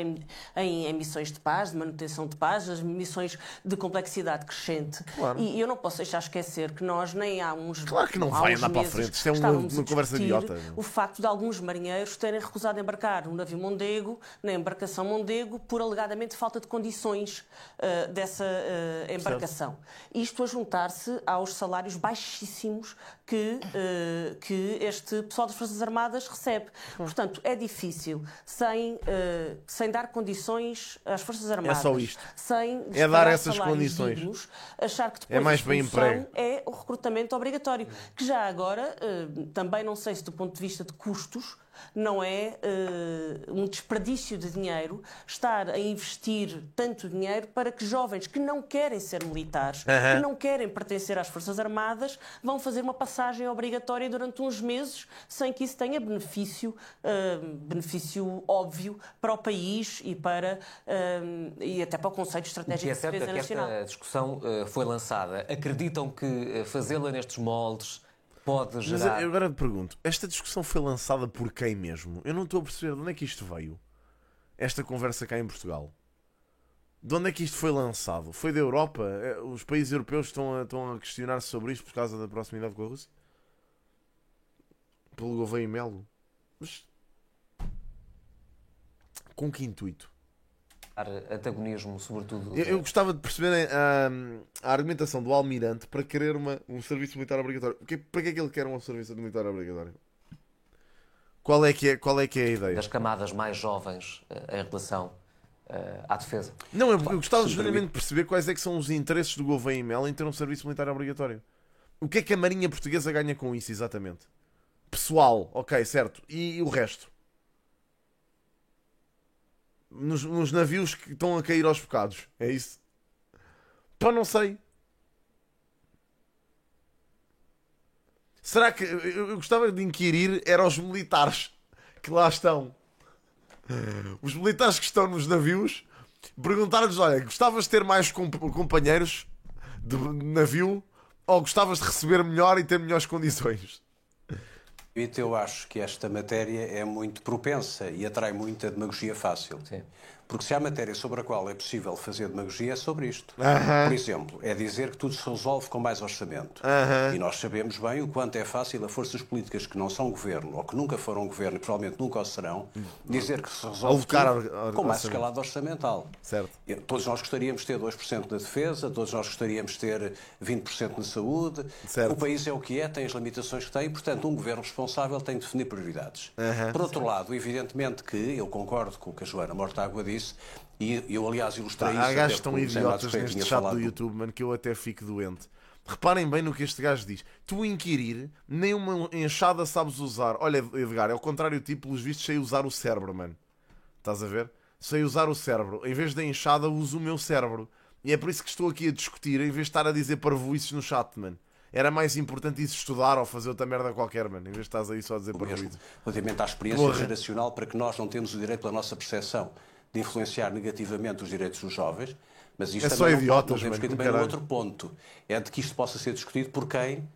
em missões de paz, de manutenção de paz, as missões de complexidade crescente. Claro. E eu não posso deixar esquecer que nós nem há uns Claro que não vai andar para a frente, isto é uma conversa idiota. O facto de alguns marinheiros terem recusado embarcar no navio Mondego, na embarcação Mondego, por alegadamente falta de condições dessa embarcação. Certo. Isto a juntar-se aos salários baixíssimos que este pessoal das Forças Armadas recebe. Portanto, é difícil, sem dar condições às Forças Armadas, é só isto. Sem dar essas condições, dignos, achar que depois é mais a bem emprego. É o recrutamento obrigatório, que já agora, também não sei se do ponto de vista de custos, não é um desperdício de dinheiro estar a investir tanto dinheiro para que jovens que não querem ser militares, que não querem pertencer às Forças Armadas, vão fazer uma passagem obrigatória durante uns meses sem que isso tenha benefício óbvio para o país e até para o conceito estratégico de defesa nacional. Esta discussão foi lançada. Acreditam que fazê-la nestes moldes pode gerar... Mas eu agora te pergunto, esta discussão foi lançada por quem mesmo? Eu não estou a perceber de onde é que isto veio. Esta conversa cá em Portugal. De onde é que isto foi lançado? Foi da Europa? Os países europeus estão a questionar-se sobre isto por causa da proximidade com a Rússia? Pelo Gouveia Melo? Mas... com que intuito? Antagonismo, sobretudo... Eu gostava de perceber a argumentação do Almirante para querer um serviço militar obrigatório. Para que é que ele quer um serviço militar obrigatório? Qual é que é a ideia? Das camadas mais jovens em relação à defesa. Não, eu gostava genuinamente de perceber quais é que são os interesses do Gouveia Melo em ter um serviço militar obrigatório. O que é que a Marinha Portuguesa ganha com isso, exatamente? Pessoal, ok, certo. E o resto? Nos navios que estão a cair aos bocados. É isso? Pá, não sei. Será que... Eu gostava de inquirir era os militares que lá estão. Os militares que estão nos navios, perguntar-lhes, olha, gostavas de ter mais companheiros de navio ou gostavas de receber melhor e ter melhores condições? Eu acho que esta matéria é muito propensa e atrai muita demagogia fácil. Sim. Porque se há matéria sobre a qual é possível fazer demagogia, é sobre isto. Por exemplo, é dizer que tudo se resolve com mais orçamento. E nós sabemos bem o quanto é fácil a forças políticas que não são governo, ou que nunca foram governo e provavelmente nunca o serão, dizer que se resolve tudo com mais escalada orçamental. Certo. Todos nós gostaríamos de ter 2% na defesa, todos nós gostaríamos de ter 20% na saúde. Certo. O país é o que é, tem as limitações que tem e, portanto, um governo responsável tem de definir prioridades. Por outro lado, evidentemente que eu concordo com o que a Joana Mortágua disse, e eu, aliás, ilustrei isso. Há gajos tão idiotas neste chat do YouTube, mano, que eu até fico doente. Reparem bem no que este gajo diz. Tu inquirir, nem uma enxada sabes usar. Olha, Edgar, é o contrário tipo, pelos vistos, sei usar o cérebro, mano. Estás a ver? Sei usar o cérebro. Em vez da enxada, uso o meu cérebro. E é por isso que estou aqui a discutir, em vez de estar a dizer parvoices no chat, mano. Era mais importante isso estudar ou fazer outra merda qualquer, mano. Em vez de estás aí só a dizer parvoices. Relativamente à experiência geracional, para que nós não temos o direito pela nossa percepção de influenciar negativamente os direitos dos jovens, mas isto é só idiotas, não temos também um outro ponto, é de que isto possa ser discutido por quem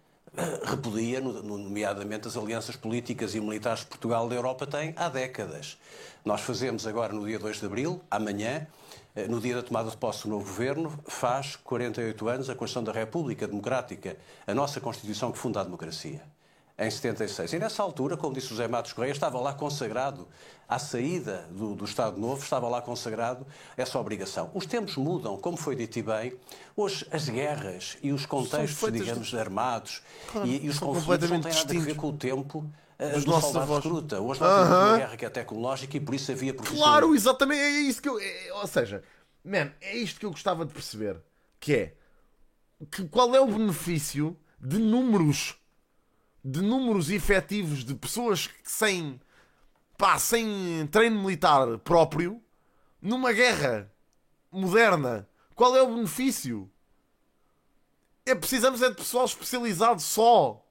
repudia, nomeadamente, as alianças políticas e militares que Portugal da Europa tem há décadas. Nós fazemos agora, no dia 2 de Abril, amanhã, no dia da tomada de posse do novo governo, faz 48 anos a Constituição da República Democrática, a nossa Constituição que funda a democracia. Em 76. E nessa altura, como disse José Matos Correia, estava lá consagrado, à saída do Estado Novo, estava lá consagrado essa obrigação. Os tempos mudam, como foi dito e bem. Hoje as guerras e os contextos, digamos, armados e os conflitos não têm nada a ver com o tempo dos nossos avós. Recruta. Hoje nós temos uma guerra que é tecnológica e por isso havia profissões. Claro, exatamente, é isso que eu... ou seja, é isto que eu gostava de perceber, que é qual é o benefício de números efetivos de pessoas sem sem treino militar próprio, numa guerra moderna. Qual é o benefício? Precisamos de pessoal especializado só.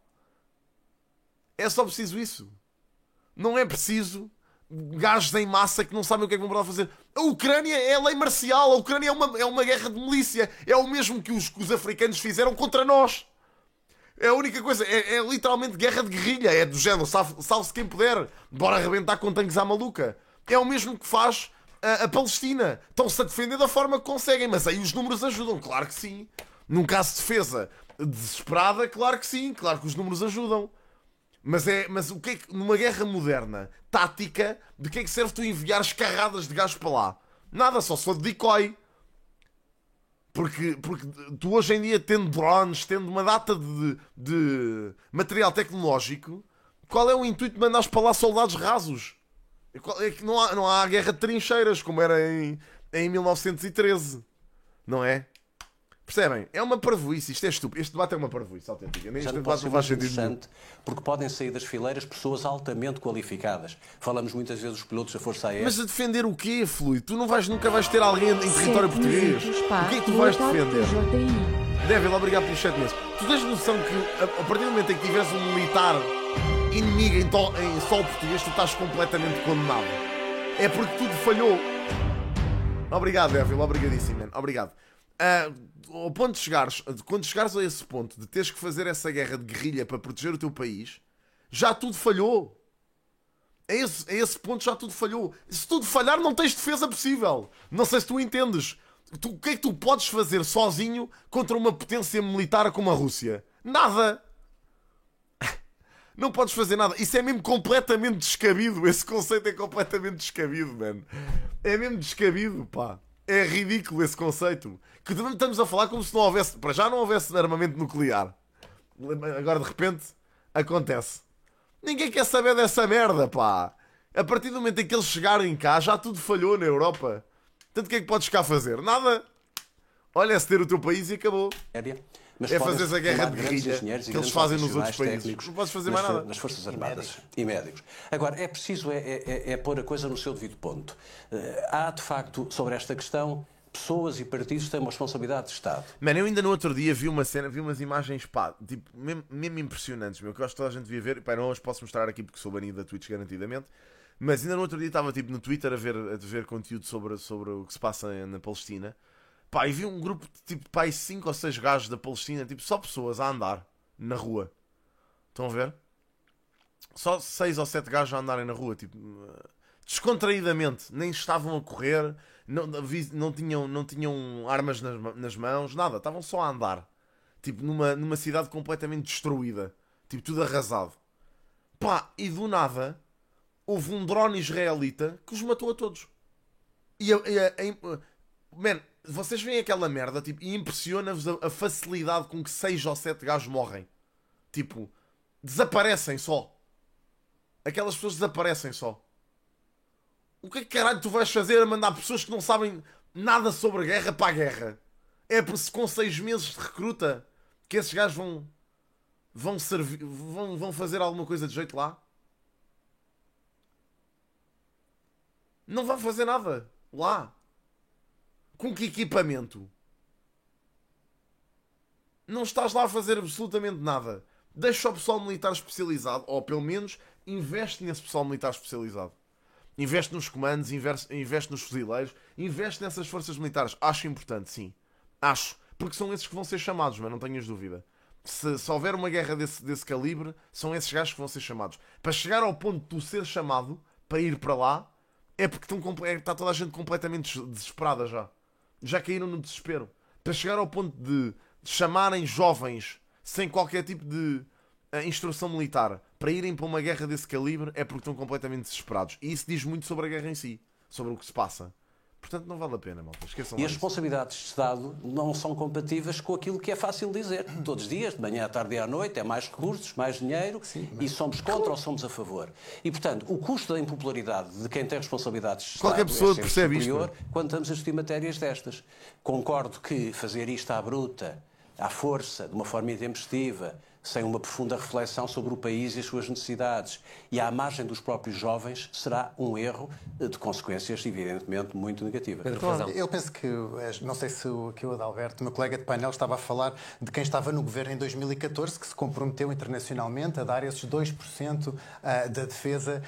É só preciso isso. Não é preciso gajos em massa que não sabem o que é que vão fazer. A Ucrânia é a lei marcial. A Ucrânia é uma guerra de milícia. É o mesmo que os africanos fizeram contra nós. É a única coisa. É literalmente guerra de guerrilha. É do género. Salve-se quem puder. Bora arrebentar com tanques à maluca. É o mesmo que faz a Palestina. Estão-se a defender da forma que conseguem. Mas aí os números ajudam. Claro que sim. Num caso de defesa desesperada, claro que sim. Claro que os números ajudam. Mas o que é que, numa guerra moderna, tática, de que é que serve tu enviares carradas de gajos para lá? Nada, só se for de decoy. Porque tu hoje em dia, tendo drones, tendo uma data de material tecnológico, qual é o intuito de mandares para lá soldados rasos? É que não há guerra de trincheiras, como era em 1913. Não é? Percebem? É uma parvoíce, isto é estúpido. Este debate é uma parvoíce autêntica. Este debate não faz sentido. Porque podem sair das fileiras pessoas altamente qualificadas. Falamos muitas vezes dos pilotos da Força Aérea. Mas a defender o quê, Fluido? Tu nunca vais ter alguém em território português. O que é que tu vais defender? Devil, obrigado pelos 7 meses. Tu tens noção que a partir do momento em que tiveres um militar inimigo em solo português, tu estás completamente condenado. É porque tudo falhou. Obrigado, Devil. Obrigadíssimo, man. Obrigado. Ao ponto de chegares, quando chegares a esse ponto de teres que fazer essa guerra de guerrilha para proteger o teu país, já tudo falhou. A esse ponto já tudo falhou. Se tudo falhar, não tens defesa possível. Não sei se tu entendes. O que é que tu podes fazer sozinho contra uma potência militar como a Rússia? Nada. Não podes fazer nada. Isso é mesmo completamente descabido. Esse conceito é completamente descabido, mano. É mesmo descabido, pá. É ridículo esse conceito. Que estamos a falar como se não houvesse... Para já não houvesse armamento nuclear. Agora de repente acontece. Ninguém quer saber dessa merda, pá. A partir do momento em que eles chegarem cá, já tudo falhou na Europa. Portanto, o que é que podes cá fazer? Nada. Olha, é ceder o teu país e acabou. Mas é fazer a guerra de guerrilha que eles fazem nos outros países. Não podes fazer mais nada. Nas Forças Armadas e médicos. Agora, é preciso pôr a coisa no seu devido ponto. Há, de facto, sobre esta questão, pessoas e partidos que têm uma responsabilidade de Estado. Mano, eu ainda no outro dia vi uma cena, vi umas imagens, pá, tipo, mesmo impressionantes, meu, que eu acho que toda a gente devia ver. Pá, não as posso mostrar aqui porque sou banido da Twitch garantidamente. Mas ainda no outro dia estava tipo no Twitter a ver conteúdo sobre o que se passa na Palestina. Pá, e vi um grupo de tipo, pá, 5 ou 6 gajos da Palestina, tipo, só pessoas a andar na rua. Estão a ver? Só 6 ou 7 gajos a andarem na rua, tipo, descontraídamente. Nem estavam a correr, não tinham armas nas mãos, nada. Estavam só a andar. Tipo, numa cidade completamente destruída. Tipo, tudo arrasado. Pá, e do nada, houve um drone israelita que os matou a todos. Man, vocês veem aquela merda, tipo, e impressiona-vos a facilidade com que 6 ou 7 gajos morrem. Tipo, desaparecem só. Aquelas pessoas desaparecem só. O que é que caralho tu vais fazer a mandar pessoas que não sabem nada sobre a guerra para a guerra? É por se com 6 meses de recruta que esses gajos vão fazer alguma coisa de jeito lá? Não vão fazer nada lá. Com que equipamento? Não estás lá a fazer absolutamente nada. Deixa o pessoal militar especializado, ou pelo menos investe nesse pessoal militar especializado. Investe nos comandos, investe nos fuzileiros, investe nessas forças militares. Acho importante, sim. Acho. Porque são esses que vão ser chamados, mas não tenhas dúvida. Se houver uma guerra desse calibre, são esses gajos que vão ser chamados. Para chegar ao ponto de tu ser chamado, para ir para lá, é porque está toda a gente completamente desesperada já. Já caíram no desespero. Para chegar ao ponto de chamarem jovens sem qualquer tipo de instrução militar para irem para uma guerra desse calibre é porque estão completamente desesperados. E isso diz muito sobre a guerra em si, sobre o que se passa. Portanto, não vale a pena, malta. Esqueçam e as responsabilidades de Estado não são compatíveis com aquilo que é fácil dizer. Todos os dias, de manhã à tarde e à noite, é mais recursos, mais dinheiro, sim, mas... e somos contra ou somos a favor. E, portanto, o custo da impopularidade de quem tem responsabilidades de Estado qualquer pessoa é percebe superior isto, quando estamos a discutir matérias destas. Concordo que fazer isto à bruta, à força, de uma forma intempestiva, sem uma profunda reflexão sobre o país e as suas necessidades. E à margem dos próprios jovens será um erro de consequências, evidentemente, muito negativas. Eu penso que, não sei se o Adalberto, meu colega de painel, estava a falar de quem estava no governo em 2014, que se comprometeu internacionalmente a dar esses 2% da defesa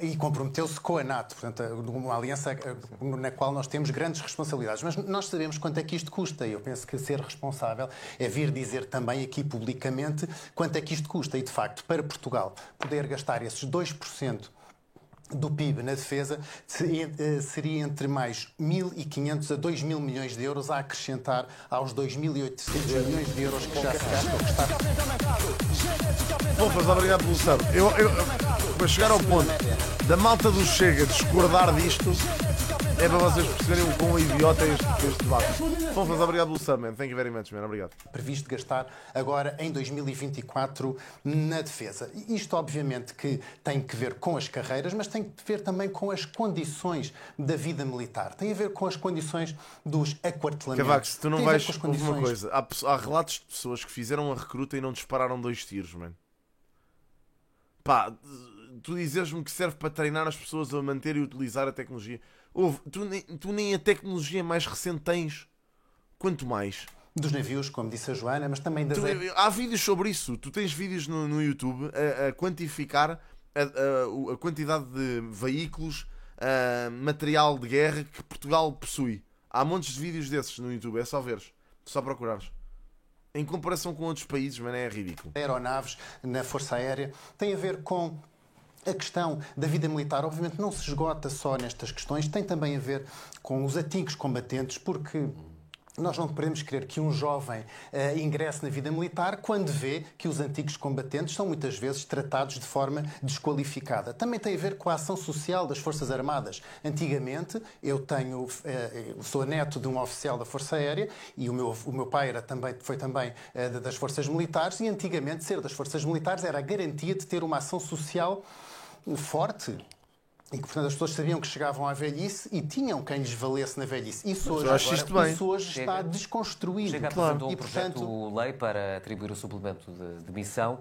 e comprometeu-se com a NATO, portanto, uma aliança na qual nós temos grandes responsabilidades. Mas nós sabemos quanto é que isto custa e eu penso que ser responsável é vir dizer também aqui publicamente quanto é que isto custa. E, de facto, para Portugal poder gastar esses 2% do PIB na defesa seria entre mais 1.500 a 2.000 milhões de euros a acrescentar aos 2.800 milhões de euros que já se gastam. Fofas, obrigado pelo sub. Para chegar ao ponto da malta do Chega discordar disto, é para vocês perceberem o quão idiota é este debate. Fofas, obrigado pelo sub, man. Thank you very much, man. Obrigado. Previsto gastar agora em 2024 na defesa. Isto, obviamente, que tem que ver com as carreiras, mas tem que ver também com as condições da vida militar. Tem a ver com as condições dos aquartelamentos. Cavaco, se tu não vais... Uma coisa. Há relatos de pessoas que fizeram a recruta e não dispararam 2 tiros, man. Pá, tu dizes-me que serve para treinar as pessoas a manter e utilizar a tecnologia. Tu nem a tecnologia mais recente tens. Quanto mais? Dos navios, como disse a Joana, mas também das... Há vídeos sobre isso. Tu tens vídeos no YouTube a quantificar a quantidade de veículos, material de guerra que Portugal possui. Há montes de vídeos desses no YouTube. É só veres. Só procurares. Em comparação com outros países, mas é ridículo. Aeronaves na Força Aérea tem a ver com... A questão da vida militar, obviamente, não se esgota só nestas questões, tem também a ver com os antigos combatentes, porque nós não podemos querer que um jovem ingresse na vida militar quando vê que os antigos combatentes são muitas vezes tratados de forma desqualificada. Também tem a ver com a ação social das Forças Armadas. Antigamente, eu sou neto de um oficial da Força Aérea e o meu pai foi também das Forças Militares, e antigamente ser das Forças Militares era a garantia de ter uma ação social forte e que, portanto, as pessoas sabiam que chegavam à velhice e tinham quem lhes valesse na velhice. Isso hoje está desconstruído. Chega a apresentar um projeto de lei para atribuir o suplemento de missão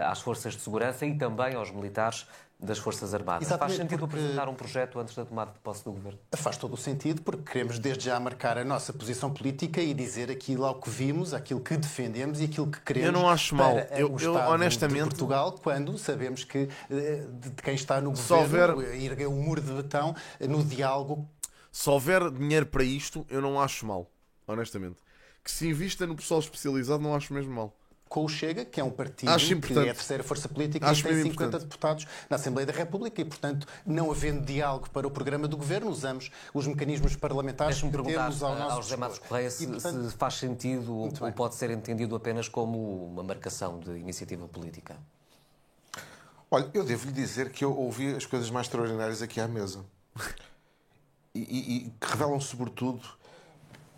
às forças de segurança e também aos militares das Forças Armadas. Faz sentido apresentar um projeto antes da tomada de posse do Governo? Faz todo o sentido, porque queremos desde já marcar a nossa posição política e dizer aquilo ao que vimos, aquilo que defendemos e aquilo que queremos. Eu não acho mal. Eu honestamente... de Portugal, quando sabemos que de quem está no Governo ergueu um muro de betão no diálogo. Se houver dinheiro para isto, eu não acho mal. Honestamente. Que se invista no pessoal especializado, não acho mesmo mal. Com o Chega, que é um partido que é a terceira força política e tem 50 deputados na Assembleia da República e, portanto, não havendo diálogo para o programa do Governo, usamos os mecanismos parlamentares que temos ao nosso José Matos Correia se faz sentido ou pode ser entendido apenas como uma marcação de iniciativa política. Olha, eu devo-lhe dizer que eu ouvi as coisas mais extraordinárias aqui à mesa e que revelam, sobretudo,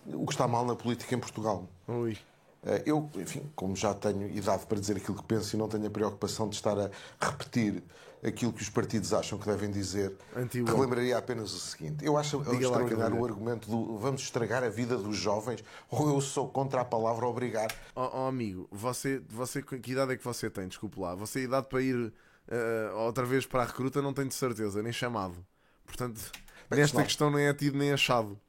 o que está mal na política em Portugal. Ui. Eu, enfim, como já tenho idade para dizer aquilo que penso e não tenho a preocupação de estar a repetir aquilo que os partidos acham que devem dizer, relembraria apenas o seguinte. Eu acho extraordinário o argumento do vamos estragar a vida dos jovens, ou eu sou contra a palavra obrigar. Amigo, você que idade é que você tem? Desculpe lá. Você idade para ir outra vez para a recruta não tenho de certeza, nem chamado. Portanto, nesta questão nem é tido nem achado.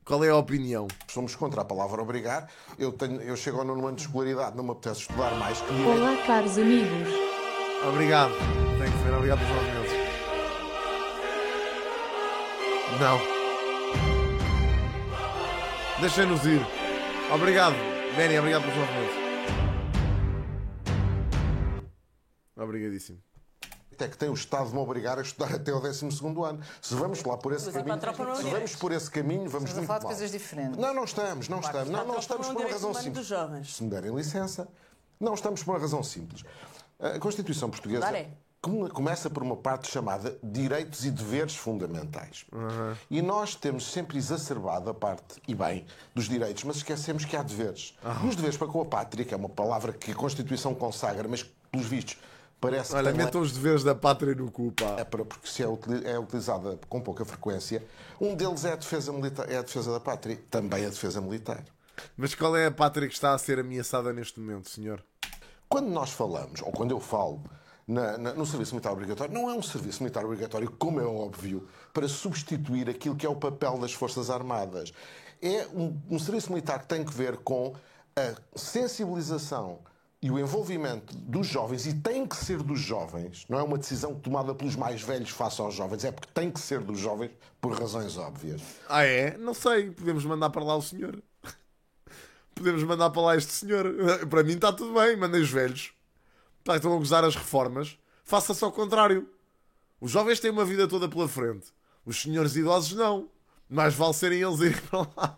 Qual é a opinião? Somos contra a palavra obrigar. Eu chego ao 9º ano de escolaridade, não me apetece estudar mais. Olá, caros amigos. Obrigado. Tenho que ser obrigado pelos 9 meses. Não. Deixem-nos ir. Obrigado. Benny, obrigado pelos 9 meses. Obrigadíssimo. É que tem o Estado de me obrigar a estudar até o 12º ano. Se vamos lá por esse caminho, vamos muito mal. Coisas diferentes. Não estamos por uma razão simples. Se me derem licença, não estamos por uma razão simples. A Constituição Portuguesa começa por uma parte chamada direitos e deveres fundamentais. E nós temos sempre exacerbado a parte, e bem, dos direitos, mas esquecemos que há deveres. E os deveres para com a pátria, que é uma palavra que a Constituição consagra, mas pelos vistos parece que metam os deveres da pátria no cu, pá. Porque se é utilizada com pouca frequência. Um deles é a defesa militar, é a defesa da pátria, também a defesa militar. Mas qual é a pátria que está a ser ameaçada neste momento, senhor? Quando nós falamos, ou quando eu falo, no serviço militar obrigatório, não é um serviço militar obrigatório, como é óbvio, para substituir aquilo que é o papel das Forças Armadas. É um serviço militar que tem que ver com a sensibilização e o envolvimento dos jovens, e tem que ser dos jovens, não é uma decisão tomada pelos mais velhos face aos jovens, é porque tem que ser dos jovens por razões óbvias. Ah, é? Não sei, podemos mandar para lá o senhor. Podemos mandar para lá este senhor. Para mim está tudo bem, mandem os velhos. Estão a gozar as reformas. Faça-se ao contrário. Os jovens têm uma vida toda pela frente. Os senhores idosos não. Mais vale serem eles irem para lá.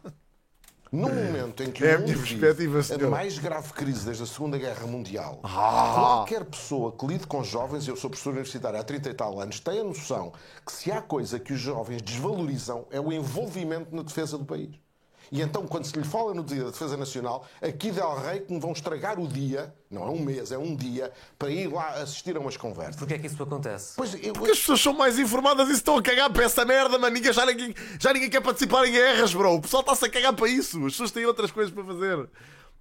No momento em que é a minha perspectiva, a mais grave crise desde a Segunda Guerra Mundial, qualquer pessoa que lide com jovens, eu sou professor universitário há 30 e tal anos, tem a noção que se há coisa que os jovens desvalorizam é o envolvimento na defesa do país. E então, quando se lhe fala no Dia da Defesa Nacional, aqui de El Rei que me vão estragar o dia, não é um mês, é um dia, para ir lá assistir a umas conversas. Porquê é que isso acontece? Porque as pessoas são mais informadas e estão a cagar para essa merda, mano. Já ninguém quer participar em guerras, bro. O pessoal está-se a cagar para isso. As pessoas têm outras coisas para fazer.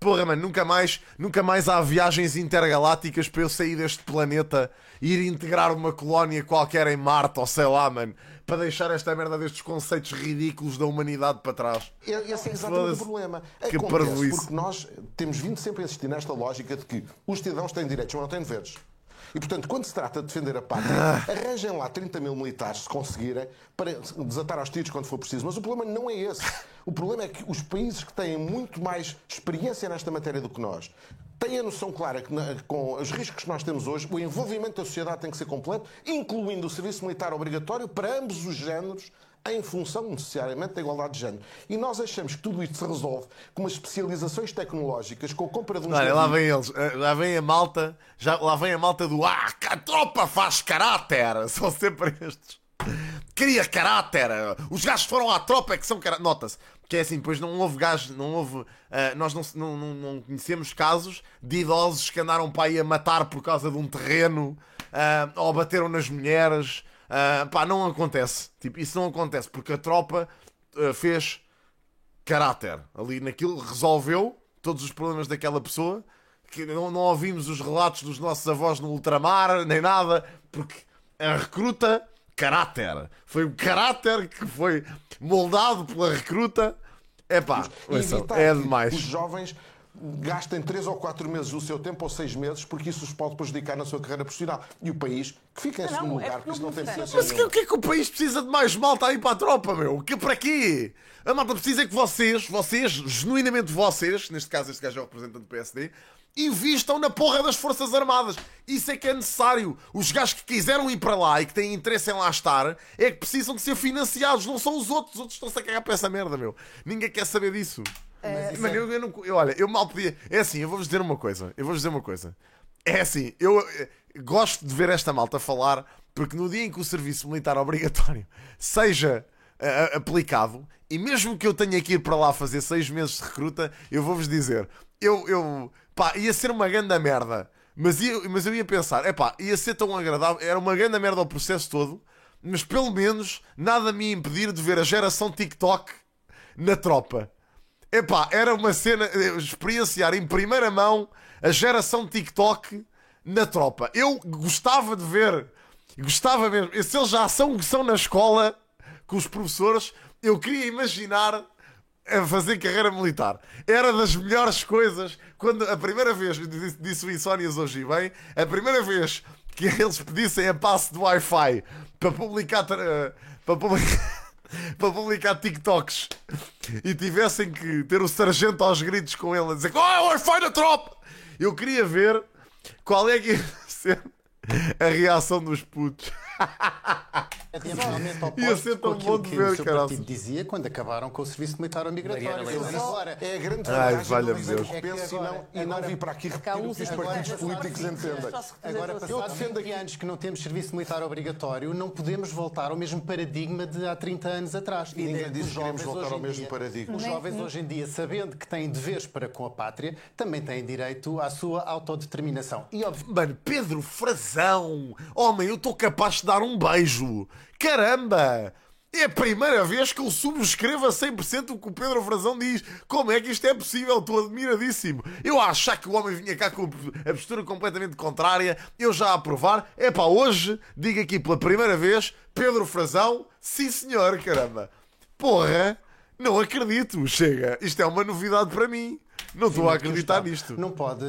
Porra, mano, nunca mais há viagens intergalácticas para eu sair deste planeta e ir integrar uma colónia qualquer em Marte, ou sei lá, mano, para deixar esta merda destes conceitos ridículos da humanidade para trás. Esse é exatamente o problema. Acontece porque nós temos vindo sempre a insistir nesta lógica de que os cidadãos têm direitos, mas não têm deveres. E, portanto, quando se trata de defender a pátria, arranjem lá 30 mil militares, se conseguirem, para desatar aos tiros quando for preciso. Mas o problema não é esse. O problema é que os países que têm muito mais experiência nesta matéria do que nós têm a noção clara que, com os riscos que nós temos hoje, o envolvimento da sociedade tem que ser completo, incluindo o serviço militar obrigatório para ambos os géneros, em função necessariamente da igualdade de género. E nós achamos que tudo isto se resolve com umas especializações tecnológicas, com a compra de uns... Olha, lá vem eles, lá vem a malta do que a tropa faz caráter. São sempre estes. Cria caráter. Os gajos foram à tropa é que são caráter. Nota-se. Que é assim, depois não houve gajos, nós não conhecemos casos de idosos que andaram para aí a matar por causa de um terreno, ou bateram nas mulheres. Não acontece. Tipo, isso não acontece porque a tropa fez caráter. Ali naquilo resolveu todos os problemas daquela pessoa. Que não ouvimos os relatos dos nossos avós no ultramar, nem nada, porque a recruta, caráter. Foi o caráter que foi moldado pela recruta. É demais. Os jovens gastem 3 ou 4 meses do seu tempo, ou 6 meses, porque isso os pode prejudicar na sua carreira profissional. E o país, que fica em segundo lugar, porque isso não tem ciência. Mas o que é que o país precisa de mais malta aí para a tropa, meu? Para quê? A malta precisa que vocês, genuinamente vocês, neste caso este gajo é o representante do PSD, investam na porra das Forças Armadas. Isso é que é necessário. Os gajos que quiseram ir para lá e que têm interesse em lá estar é que precisam de ser financiados. Não são os outros. Os outros estão-se a cagar para essa merda, meu. Ninguém quer saber disso. Mas eu mal podia... É assim, eu vou-vos dizer uma coisa. É assim, eu gosto de ver esta malta falar, porque no dia em que o serviço militar obrigatório seja aplicado, e mesmo que eu tenha que ir para lá fazer 6 meses de recruta, eu vou-vos dizer, ia ser uma grande merda, mas eu ia pensar, ia ser tão agradável, era uma grande merda o processo todo, mas pelo menos nada me ia impedir de ver a geração TikTok na tropa. Era uma cena, experienciar em primeira mão a geração TikTok na tropa. Eu gostava de ver, gostava mesmo, se eles já são na escola com os professores, eu queria imaginar a fazer carreira militar. Era das melhores coisas, quando a primeira vez, disse o Insónias hoje bem, a primeira vez que eles pedissem a passe do Wi-Fi para publicar TikToks e tivessem que ter o sargento aos gritos com ele a dizer Wi-Fi da tropa! Eu queria ver qual é que ia ser a reação dos putos. Ia ser tão bom de ver, que o partido dizia quando acabaram com o serviço militar obrigatório. É a grande vantagem e não vir para aqui repetir o que os partidos políticos entendem. Agora, passados 20 anos que não temos serviço militar obrigatório, não podemos voltar ao mesmo paradigma de há 30 anos atrás. E ninguém disse que queremos voltar ao mesmo paradigma. Os jovens hoje em dia, sabendo que têm deveres para com a pátria, também têm direito à sua autodeterminação. E Mano, Pedro Frazão! Homem, eu estou capaz de dar um beijo! Caramba! É a primeira vez que eu subscrevo a 100% o que o Pedro Frazão diz. Como é que isto é possível? Estou admiradíssimo. Eu a achar que o homem vinha cá com a postura completamente contrária, eu já a aprovar. É pá, hoje, digo aqui pela primeira vez, Pedro Frazão, sim senhor, caramba. Porra, não acredito, chega. Isto é uma novidade para mim. Não estou a acreditar nisto. Não pode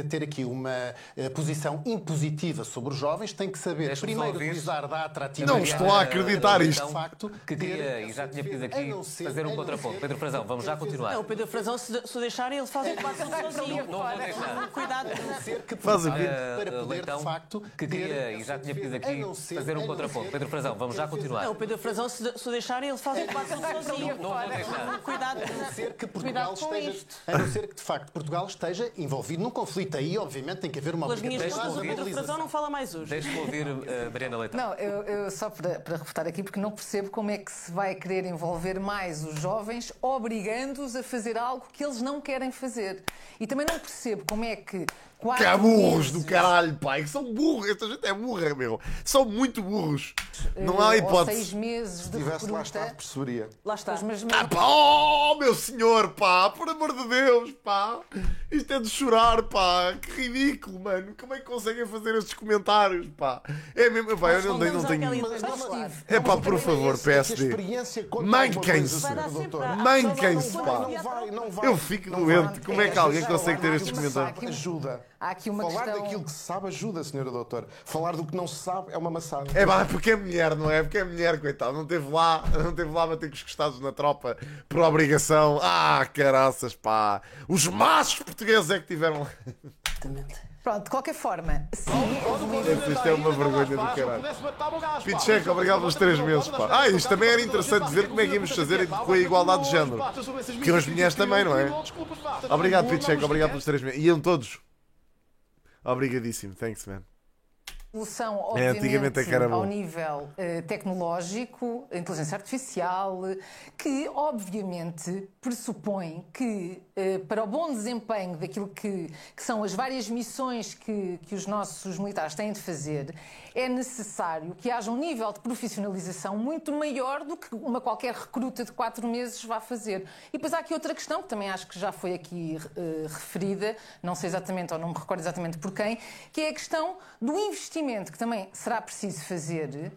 ter aqui uma posição impositiva sobre os jovens, tem que saber primeiro utilizar da atratividade. Não estou a acreditar isto. De facto, queria, e já tinha pedido aqui, fazer um contraponto. Pedro Frazão, vamos já continuar. Não, o Pedro Frazão, se o deixarem, ele faz o que passa sozinho. Não vou deixar. Cuidado. Faz o quê? Para poder, de facto, que queria, e já tinha pedido aqui, fazer um contraponto. Pedro Frazão, vamos já continuar. Não, o Pedro Frazão, se o deixarem, ele faz o que passa sozinho. Não vou deixar. Cuidado. A não ser que Portugal esteja, a não ser que de facto Portugal esteja envolvido num conflito. Aí, obviamente, tem que haver uma obrigatoriedade. O Pedro Frazão não fala mais hoje. Deixe-me ouvir Mariana Leitão. Não, eu só para refutar aqui, porque não percebo como é que se vai querer envolver mais os jovens, obrigando-os a fazer algo que eles não querem fazer. E também não percebo como é que Que há burros do caralho, pai. Que são burros. Esta gente é burra, meu. São muito burros. Não há hipótese. 6 meses de Estivesse lá estado, recruta. perceberia. Lá está. Mas Pá, oh, meu senhor, pá. Por amor de Deus, pá. Isto é de chorar, pá. Que ridículo, mano. Como é que conseguem fazer estes comentários, pá? É mesmo, pá. Eu não tenho... É pá, por favor, PSD. Manquem-se. Manquem-se, pá. Não vai. Eu fico doente. Como é que alguém consegue ter estes comentários? Ajuda. Há aqui uma Falar questão... daquilo que se sabe ajuda, senhora doutora. Falar do que não se sabe é uma maçada. É pá, porque é mulher, não é? Porque é mulher, coitado. Não teve lá a bater com os costados na tropa por obrigação. Ah, caraças, pá. Os machos portugueses é que tiveram lá. Pronto, de qualquer forma, sim, Isto é uma vergonha do caralho. Pitcheco, obrigado pelos 3 meses, pá. Isto também era interessante ver como é que íamos fazer com a igualdade de género. Que as mulheres também, não é? Obrigado, Pitcheco, obrigado pelos 3 meses. Iam todos. Obrigadíssimo, thanks, man. Evolução, obviamente, antigamente era bom. ao nível tecnológico, a inteligência artificial, que obviamente pressupõe que para o bom desempenho daquilo que são as várias missões que os nossos militares têm de fazer, é necessário que haja um nível de profissionalização muito maior do que uma qualquer recruta de 4 meses vá fazer. E depois há aqui outra questão, que também acho que já foi aqui referida, não sei exatamente, ou não me recordo exatamente por quem, que é a questão do investimento que também será preciso fazer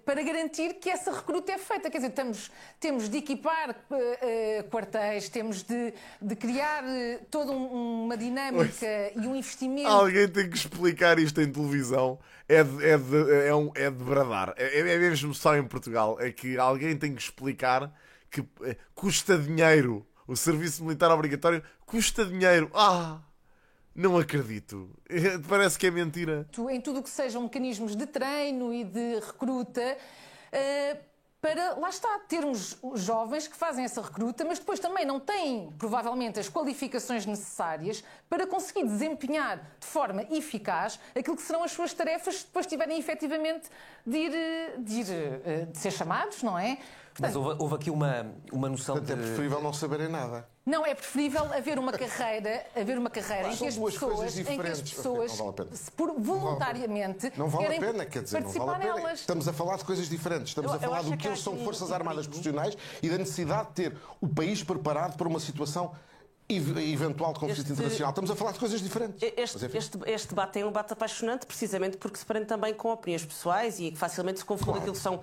para garantir que essa recruta é feita. Quer dizer, temos de equipar quartéis, temos de criar toda uma dinâmica e um investimento. Alguém tem que explicar isto em televisão. É de bradar. É mesmo só em Portugal. É que alguém tem que explicar que custa dinheiro. O serviço militar obrigatório custa dinheiro. Não acredito. Parece que é mentira. Em tudo o que sejam mecanismos de treino e de recruta, para, lá está, termos jovens que fazem essa recruta, mas depois também não têm, provavelmente, as qualificações necessárias para conseguir desempenhar de forma eficaz aquilo que serão as suas tarefas se depois tiverem efetivamente de ser chamados, não é? Mas houve aqui uma noção Portanto, é preferível não saberem nada. Não, é preferível haver uma carreira em que as pessoas voluntariamente não vale a pena, quer dizer, não vale a pena. Nelas. Estamos a falar de coisas diferentes. Estamos a falar do que eles são forças armadas profissionais e da necessidade de ter o país preparado para uma situação eventual de conflito internacional. Estamos a falar de coisas diferentes. Este debate é um debate apaixonante precisamente porque se prende também com opiniões pessoais e que facilmente se confunde aquilo que são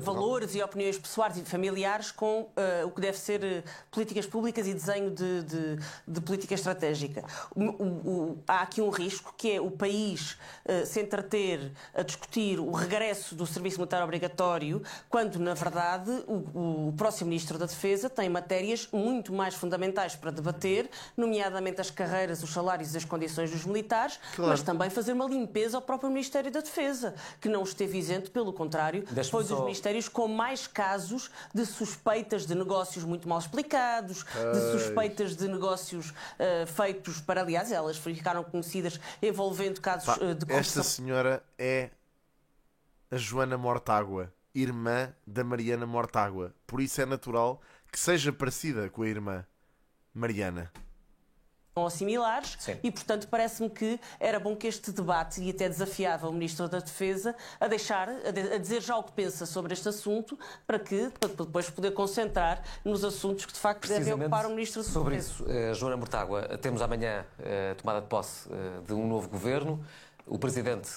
valores e opiniões pessoais e familiares com o que deve ser políticas públicas e desenho de política estratégica. Há aqui um risco que é o país se entreter a discutir o regresso do serviço militar obrigatório quando, na verdade, o próximo Ministro da Defesa tem matérias muito mais fundamentais para debater, nomeadamente as carreiras, os salários e as condições dos militares, claro. Mas também fazer uma limpeza ao próprio Ministério da Defesa, que não esteve isento, pelo contrário, foi dos ministérios com mais casos de suspeitas de negócios muito mal explicados, de suspeitas de negócios feitos para, aliás, elas ficaram conhecidas envolvendo casos de corrupção. Esta senhora é a Joana Mortágua, irmã da Mariana Mortágua. Por isso é natural que seja parecida com a irmã Mariana. ou similares. Sim. E, portanto, parece-me que era bom que este debate, e até desafiava o Ministro da Defesa a dizer já o que pensa sobre este assunto, para depois poder concentrar nos assuntos que de facto devem ocupar o Ministro da Defesa. Sobre isso, Joana Mortágua, temos amanhã a tomada de posse de um novo governo. O Presidente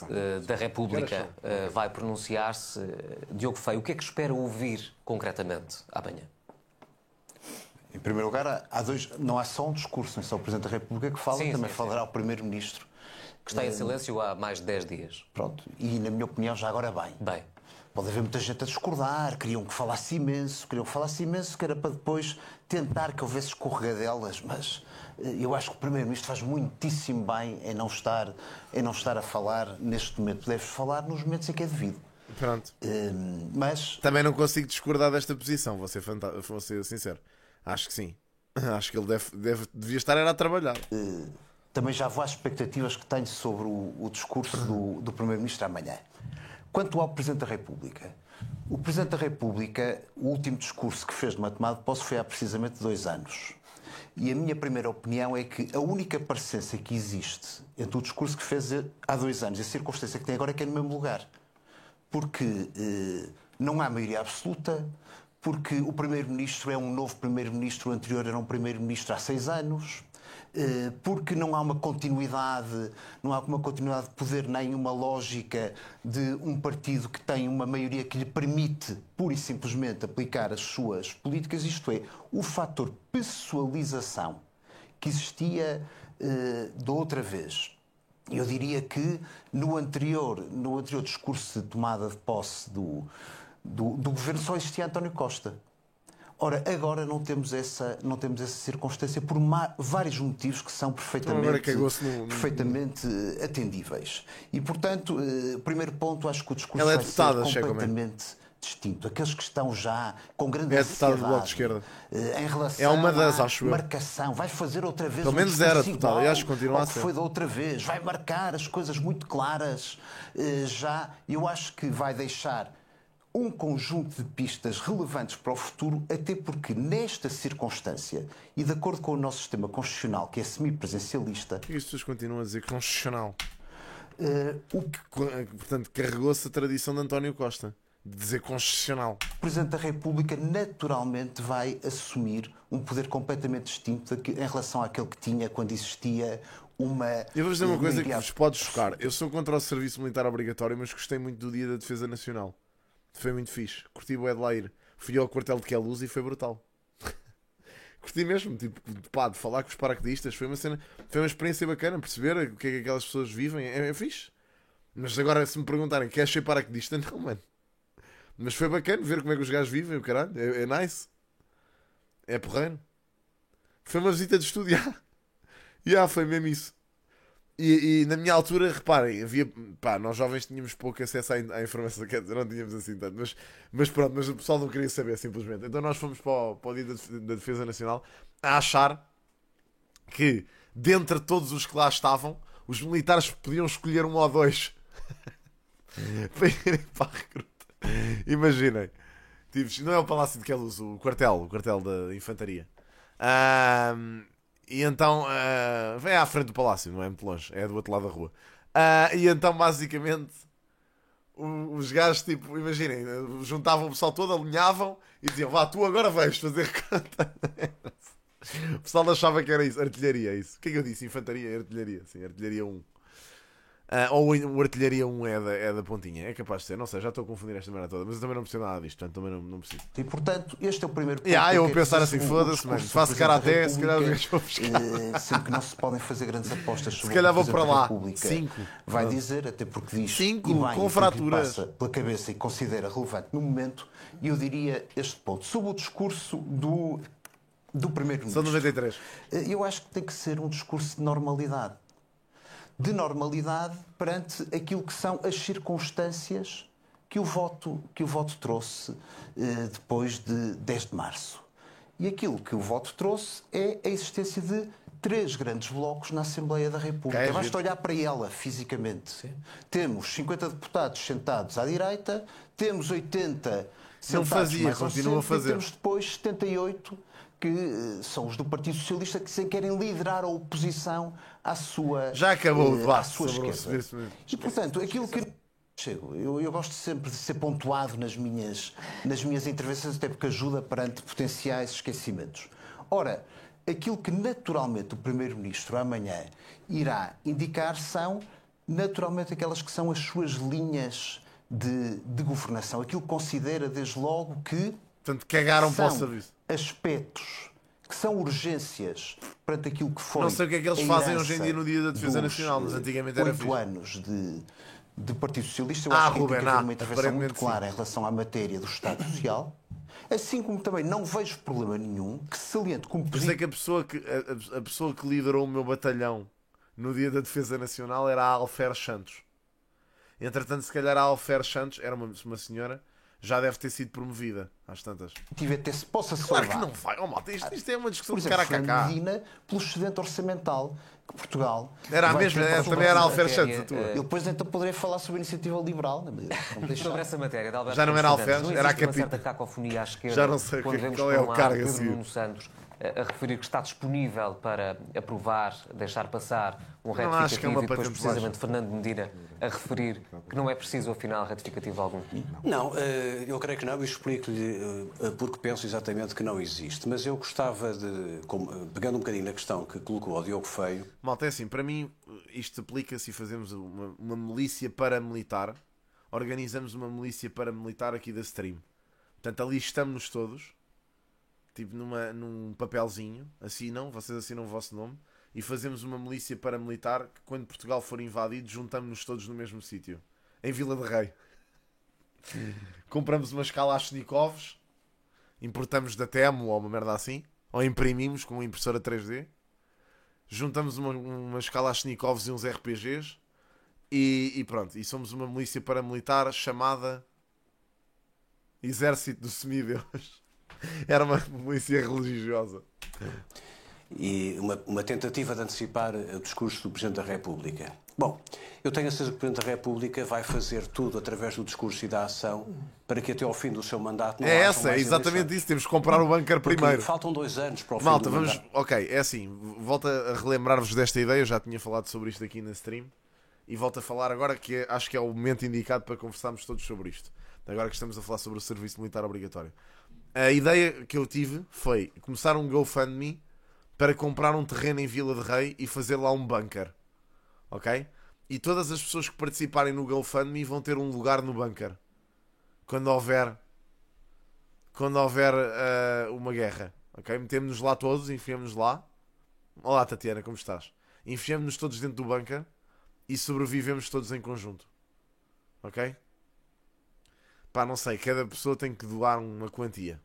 da República vai pronunciar-se. Diogo Feio, o que é que espera ouvir concretamente amanhã? Em primeiro lugar, não há só um discurso, não é só o Presidente da República que fala, também falará o Primeiro-Ministro. Que está em silêncio há mais de 10 dias. Pronto, e na minha opinião já agora bem. Pode haver muita gente a discordar, queriam que falasse imenso, que era para depois tentar que houvesse escorregadelas, mas eu acho que o Primeiro-Ministro faz muitíssimo bem em não estar a falar neste momento. Deve falar nos momentos em que é devido. Pronto. Mas também não consigo discordar desta posição, vou ser sincero. Acho que sim. Acho que ele devia estar a trabalhar. Também já vou às expectativas que tenho sobre o discurso do Primeiro-Ministro amanhã. Quanto ao Presidente da República, o Presidente da República, o último discurso que fez de uma tomada de posse foi há precisamente 2 anos. E a minha primeira opinião é que a única parecência que existe entre o discurso que fez há 2 anos e a circunstância que tem agora é que é no mesmo lugar. Porque não há maioria absoluta, porque o Primeiro-Ministro é um novo Primeiro-Ministro, o anterior era um Primeiro-Ministro há 6 anos, porque não há uma continuidade de poder, nem uma lógica de um partido que tem uma maioria que lhe permite, pura e simplesmente, aplicar as suas políticas. Isto é, o fator pessoalização que existia da outra vez. Eu diria que no anterior discurso de tomada de posse do governo só existia António Costa. Ora, agora não temos essa circunstância por vários motivos que são perfeitamente atendíveis. E, portanto, primeiro ponto, acho que o discurso vai ser completamente distinto. Aqueles que estão já com grande ansiedade do Bloco de Esquerda. Em relação à marcação, vai fazer outra vez pelo menos era deputado, e acho que continua a ser. Foi da outra vez, vai marcar as coisas muito claras. Eu acho que vai deixar um conjunto de pistas relevantes para o futuro, até porque nesta circunstância, e de acordo com o nosso sistema constitucional, que é semipresencialista... E as pessoas continuam a dizer constitucional. Portanto, carregou-se a tradição de António Costa, de dizer constitucional. O Presidente da República naturalmente vai assumir um poder completamente distinto em relação àquele que tinha quando existia uma... Eu vou dizer uma coisa que vos pode chocar. Eu sou contra o serviço militar obrigatório, mas gostei muito do Dia da Defesa Nacional. Foi muito fixe. Curti bué de lá ir. Fui ao quartel de Queluz e foi brutal. Curti mesmo, tipo, de falar com os paraquedistas. Foi uma experiência bacana, perceber o que é que aquelas pessoas vivem. É fixe. Mas agora, se me perguntarem, queres ser paraquedista? Não, mano. Mas foi bacana ver como é que os gajos vivem, o caralho. É nice. É porreiro. Foi uma visita de estudo, foi mesmo isso. E na minha altura, reparem, nós jovens tínhamos pouco acesso à informação, quer dizer, não tínhamos assim tanto, mas pronto, mas o pessoal não queria saber, simplesmente. Então nós fomos para o Dia da Defesa Nacional a achar que, dentre todos os que lá estavam, os militares podiam escolher 1 ou 2 para irem para a recruta. Imaginem, tipo, não é o Palácio de Queluz, o quartel da Infantaria. E então vem à frente do palácio, não é muito longe, é do outro lado da rua. E então basicamente os gajos, tipo, imaginem, juntavam o pessoal todo, alinhavam e diziam: vá, tu agora vais fazer conta. O pessoal achava que era isso, artilharia, isso. O que é que eu disse? Infantaria, artilharia, sim, artilharia 1. Ou o artilharia 1 é da pontinha, é capaz de ser, não sei, já estou a confundir esta merda toda, mas eu também não preciso nada disto, portanto também não preciso. E portanto, este é o primeiro ponto. Eu vou pensar assim, foda-se, mas faço karaté, se calhar vou buscar. Sempre que não se podem fazer grandes apostas sobre se calhar vou para lá, 5. Vai dizer, até porque diz 5 com fraturas. Passa pela cabeça e considera relevante no momento, e eu diria este ponto. Sobre o discurso do Primeiro-Ministro. São 93. Eu acho que tem que ser um discurso de normalidade. De normalidade perante aquilo que são as circunstâncias que o voto trouxe depois de 10 de março. E aquilo que o voto trouxe é a existência de 3 grandes blocos na Assembleia da República. Basta olhar para ela fisicamente. Sim. Temos 50 deputados sentados à direita, temos 80 sentados mais ao centro, e temos depois 78 que são os do Partido Socialista que se querem liderar a oposição à sua Já acabou o debate sobre o serviço. E, portanto, aquilo que eu gosto sempre de ser pontuado nas minhas intervenções, até porque ajuda perante potenciais esquecimentos. Ora, aquilo que naturalmente o Primeiro-Ministro amanhã irá indicar são naturalmente aquelas que são as suas linhas de governação. Aquilo que considera desde logo que portanto, cagaram para o serviço. Aspectos que são urgências perante aquilo que foi. Não sei o que é que eles fazem hoje em dia no Dia da Defesa Nacional, mas antigamente era 8 anos de Partido Socialista. Eu acho que tem que haver uma intervenção muito clara em relação à matéria do Estado Social. Assim como também não vejo problema nenhum que saliente como... Por isso é que a pessoa que liderou o meu batalhão no Dia da Defesa Nacional era a Alfer Santos. Entretanto, se calhar a Alfer Santos era uma senhora, já deve ter sido promovida às tantas. Tive até se possa claro salvar. Que não vai. Oh, malta, isto é uma discussão de cara a cacá. Medina, pelo excedente orçamental que Portugal... Era a mesma, também era a Alfer Santos. Eu depois então poderia falar sobre a iniciativa liberal. Sobre essa matéria, de Alberto já não era Alfer, era a Capita. Certa cacofonia à esquerda. Já não sei qual é o cargo a seguir. Nuno Santos a referir que está disponível para aprovar, deixar passar um retificativo e depois precisamente Fernando Medina a referir que não é preciso afinal retificativo algum. Não, eu creio que não e explico-lhe porque penso exatamente que não existe. Mas eu gostava de, pegando um bocadinho na questão que colocou ao Diogo Feio... Malta, é assim, para mim isto aplica-se e fazemos uma milícia paramilitar, organizamos uma milícia paramilitar aqui da stream. Portanto, ali estamos todos, tipo num papelzinho, vocês assinam o vosso nome e fazemos uma milícia paramilitar que quando Portugal for invadido juntamos-nos todos no mesmo sítio, em Vila de Rei. Compramos umas Kalashnikovs, importamos da Temo ou uma merda assim, ou imprimimos com uma impressora 3D, juntamos umas Kalashnikovs e uns RPGs e pronto, e somos uma milícia paramilitar chamada Exército do Semideus. Era uma milícia religiosa. E uma tentativa de antecipar o discurso do Presidente da República. Bom, eu tenho a certeza que o Presidente da República vai fazer tudo através do discurso e da ação para que até ao fim do seu mandato não é exatamente isso. Temos que comprar o bunker primeiro. Faltam 2 anos para o fim Malta, do mandato. Ok, é assim. Volto a relembrar-vos desta ideia. Eu já tinha falado sobre isto aqui na stream. E volto a falar agora que acho que é o momento indicado para conversarmos todos sobre isto. Agora que estamos a falar sobre o serviço militar obrigatório. A ideia que eu tive foi começar um GoFundMe para comprar um terreno em Vila de Rei e fazer lá um bunker. Ok? E todas as pessoas que participarem no GoFundMe vão ter um lugar no bunker. Quando houver uma guerra. Ok? Metemos-nos lá todos, enfiamos-nos lá. Olá, Tatiana, como estás? Enfiamos-nos todos dentro do bunker e sobrevivemos todos em conjunto. Ok? Pá, não sei, cada pessoa tem que doar uma quantia.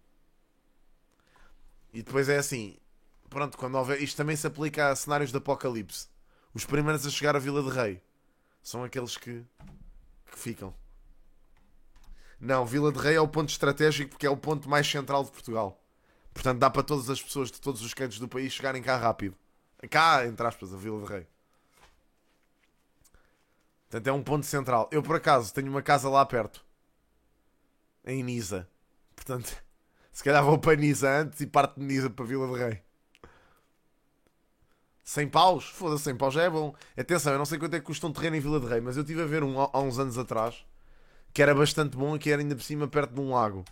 E depois é assim, pronto, quando houver... Isto também se aplica a cenários de apocalipse. Os primeiros a chegar a Vila de Rei são aqueles que ficam. Não, Vila de Rei é o ponto estratégico porque é o ponto mais central de Portugal. Portanto, dá para todas as pessoas de todos os cantos do país chegarem cá rápido. Cá, entre aspas, a Vila de Rei. Portanto, é um ponto central. Eu, por acaso, tenho uma casa lá perto. Em Nisa. Portanto, se calhar vou para Nisa antes e parto de Nisa para Vila de Rei. 100 paus? Foda-se, 100 paus já é bom. Atenção, eu não sei quanto é que custa um terreno em Vila de Rei, mas eu estive a ver há uns anos atrás que era bastante bom e que era ainda por cima perto de um lago.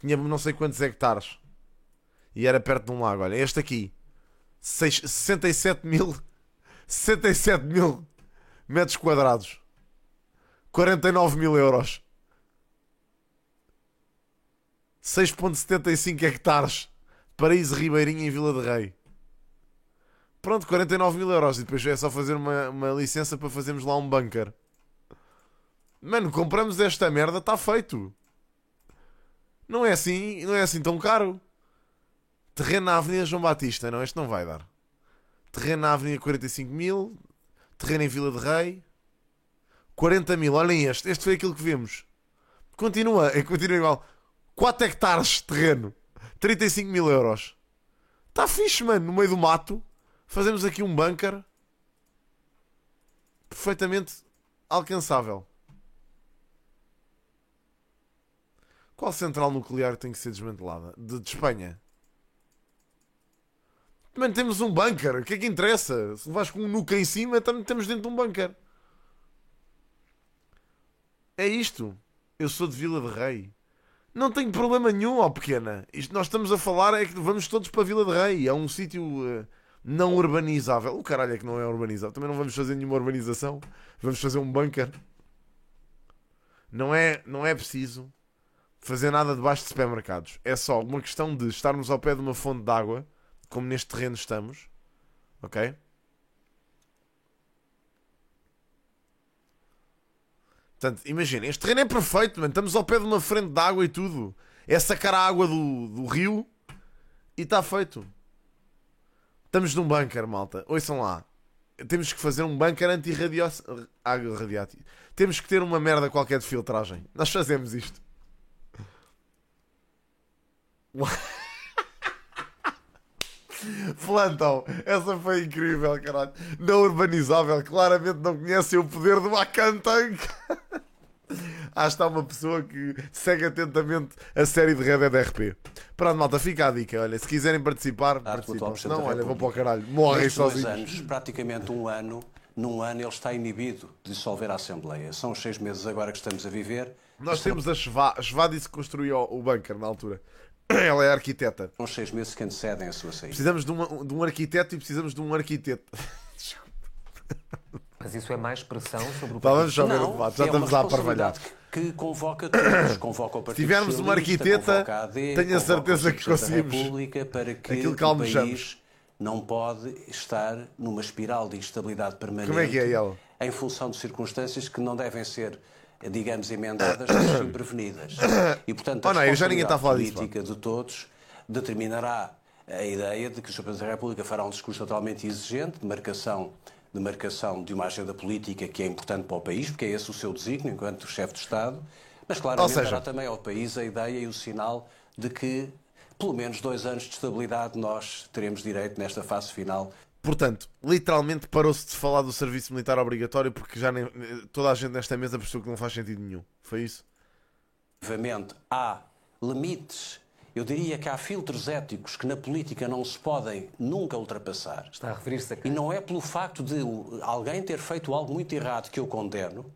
Tinha não sei quantos hectares. E era perto de um lago. Olha, este aqui. 67 mil metros quadrados. 49 mil euros. 6,75 hectares. Paraíso Ribeirinho em Vila de Rei. Pronto, 49 mil euros. E depois é só fazer uma licença para fazermos lá um bunker. Mano, compramos esta merda, está feito. Não é assim tão caro. Terreno na Avenida João Batista. Não, este não vai dar. Terreno na Avenida 45 mil. Terreno em Vila de Rei. 40 mil, olhem este foi aquilo que vimos. Continua igual. 4 hectares de terreno, 35 mil euros. Está fixe, mano, no meio do mato. Fazemos aqui um bunker perfeitamente alcançável. Qual central nuclear tem que ser desmantelada? De Espanha? Também temos um bunker. O que é que interessa? Se vais com um nuca em cima, também estamos dentro de um bunker. É isto. Eu sou de Vila de Rei. Não tenho problema nenhum, ó pequena. Isto nós estamos a falar é que vamos todos para Vila de Rei. É um sítio não urbanizável. O caralho é que não é urbanizável. Também não vamos fazer nenhuma urbanização. Vamos fazer um bunker. Não é preciso fazer nada debaixo de supermercados. É só uma questão de estarmos ao pé de uma fonte de água, como neste terreno estamos. Ok? Portanto, imagina, este terreno é perfeito, mano. Estamos ao pé de uma frente de água e tudo. É sacar a água do rio e está feito. Estamos num bunker, malta. Ouçam lá. Temos que fazer um bunker anti-radiativo. Temos que ter uma merda qualquer de filtragem. Nós fazemos isto. Plantão, essa foi incrível, caralho. Não urbanizável, claramente não conhecem o poder do Akantank. Está uma pessoa que segue atentamente a série de Red Dead RP. Pronto, malta, fica a dica. Olha, se quiserem participar, participam. Não, olha, vão para o caralho. Morrem sozinhos. 2 anos, praticamente um ano, num ano ele está inibido de dissolver a Assembleia. São os 6 meses agora que estamos a viver. Nós temos a Shvá. A Shvá disse que construiu o bunker na altura. Ela é arquiteta. São os 6 meses que antecedem a sua saída. Precisamos de um arquiteto e precisamos de um arquiteto. Mas isso é mais pressão sobre o vamos já ver o debate, já estamos a aparvalhar. Que convoca todos, convoca o Partido Se tivermos uma arquiteta, tenho a certeza que conseguimos para que aquilo que almejamos. Não pode estar numa espiral de instabilidade permanente. Como é que é ela? Em função de circunstâncias que não devem ser, digamos, emendadas, mas sim prevenidas. E, portanto, a responsabilidade política de todos determinará a ideia de que o Sr. Presidente da República fará um discurso totalmente exigente de marcação de uma agenda política que é importante para o país, porque é esse o seu desígnio enquanto chefe de Estado, mas claramente dará também ao país a ideia e o sinal de que pelo menos 2 anos de estabilidade nós teremos direito nesta fase final. Portanto, literalmente parou-se de falar do serviço militar obrigatório porque já toda a gente nesta mesa percebeu que não faz sentido nenhum. Foi isso? Obviamente, há limites. Eu diria que há filtros éticos que na política não se podem nunca ultrapassar. Está a referir-se a quem? E não é pelo facto de alguém ter feito algo muito errado que eu condeno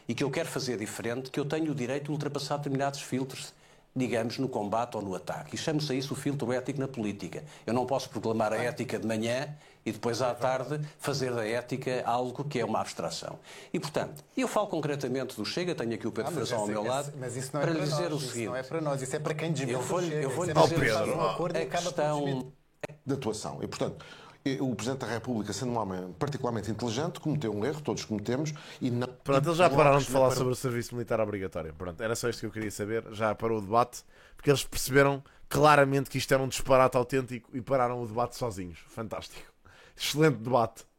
e que eu quero fazer diferente que eu tenho o direito de ultrapassar determinados filtros, digamos, no combate ou no ataque. E chama-se a isso o filtro ético na política. Eu não posso proclamar a ética de manhã e depois à tarde fazer da ética algo que é uma abstração. E, portanto, eu falo concretamente do Chega, tenho aqui o Pedro Frazão ao meu lado, mas isso não é para para lhe dizer nós, o seguinte. Isso não é para nós, isso é para quem desmente o Chega. Eu vou-lhe dizer a questão de atuação. E, portanto, o Presidente da República, sendo um homem particularmente inteligente, cometeu um erro, todos cometemos, e não... Pronto, eles já pararam de falar sobre o serviço militar obrigatório. Pronto, era só isto que eu queria saber. Já parou o debate, porque eles perceberam claramente que isto era um disparate autêntico e pararam o debate sozinhos. Fantástico. Excelente debate.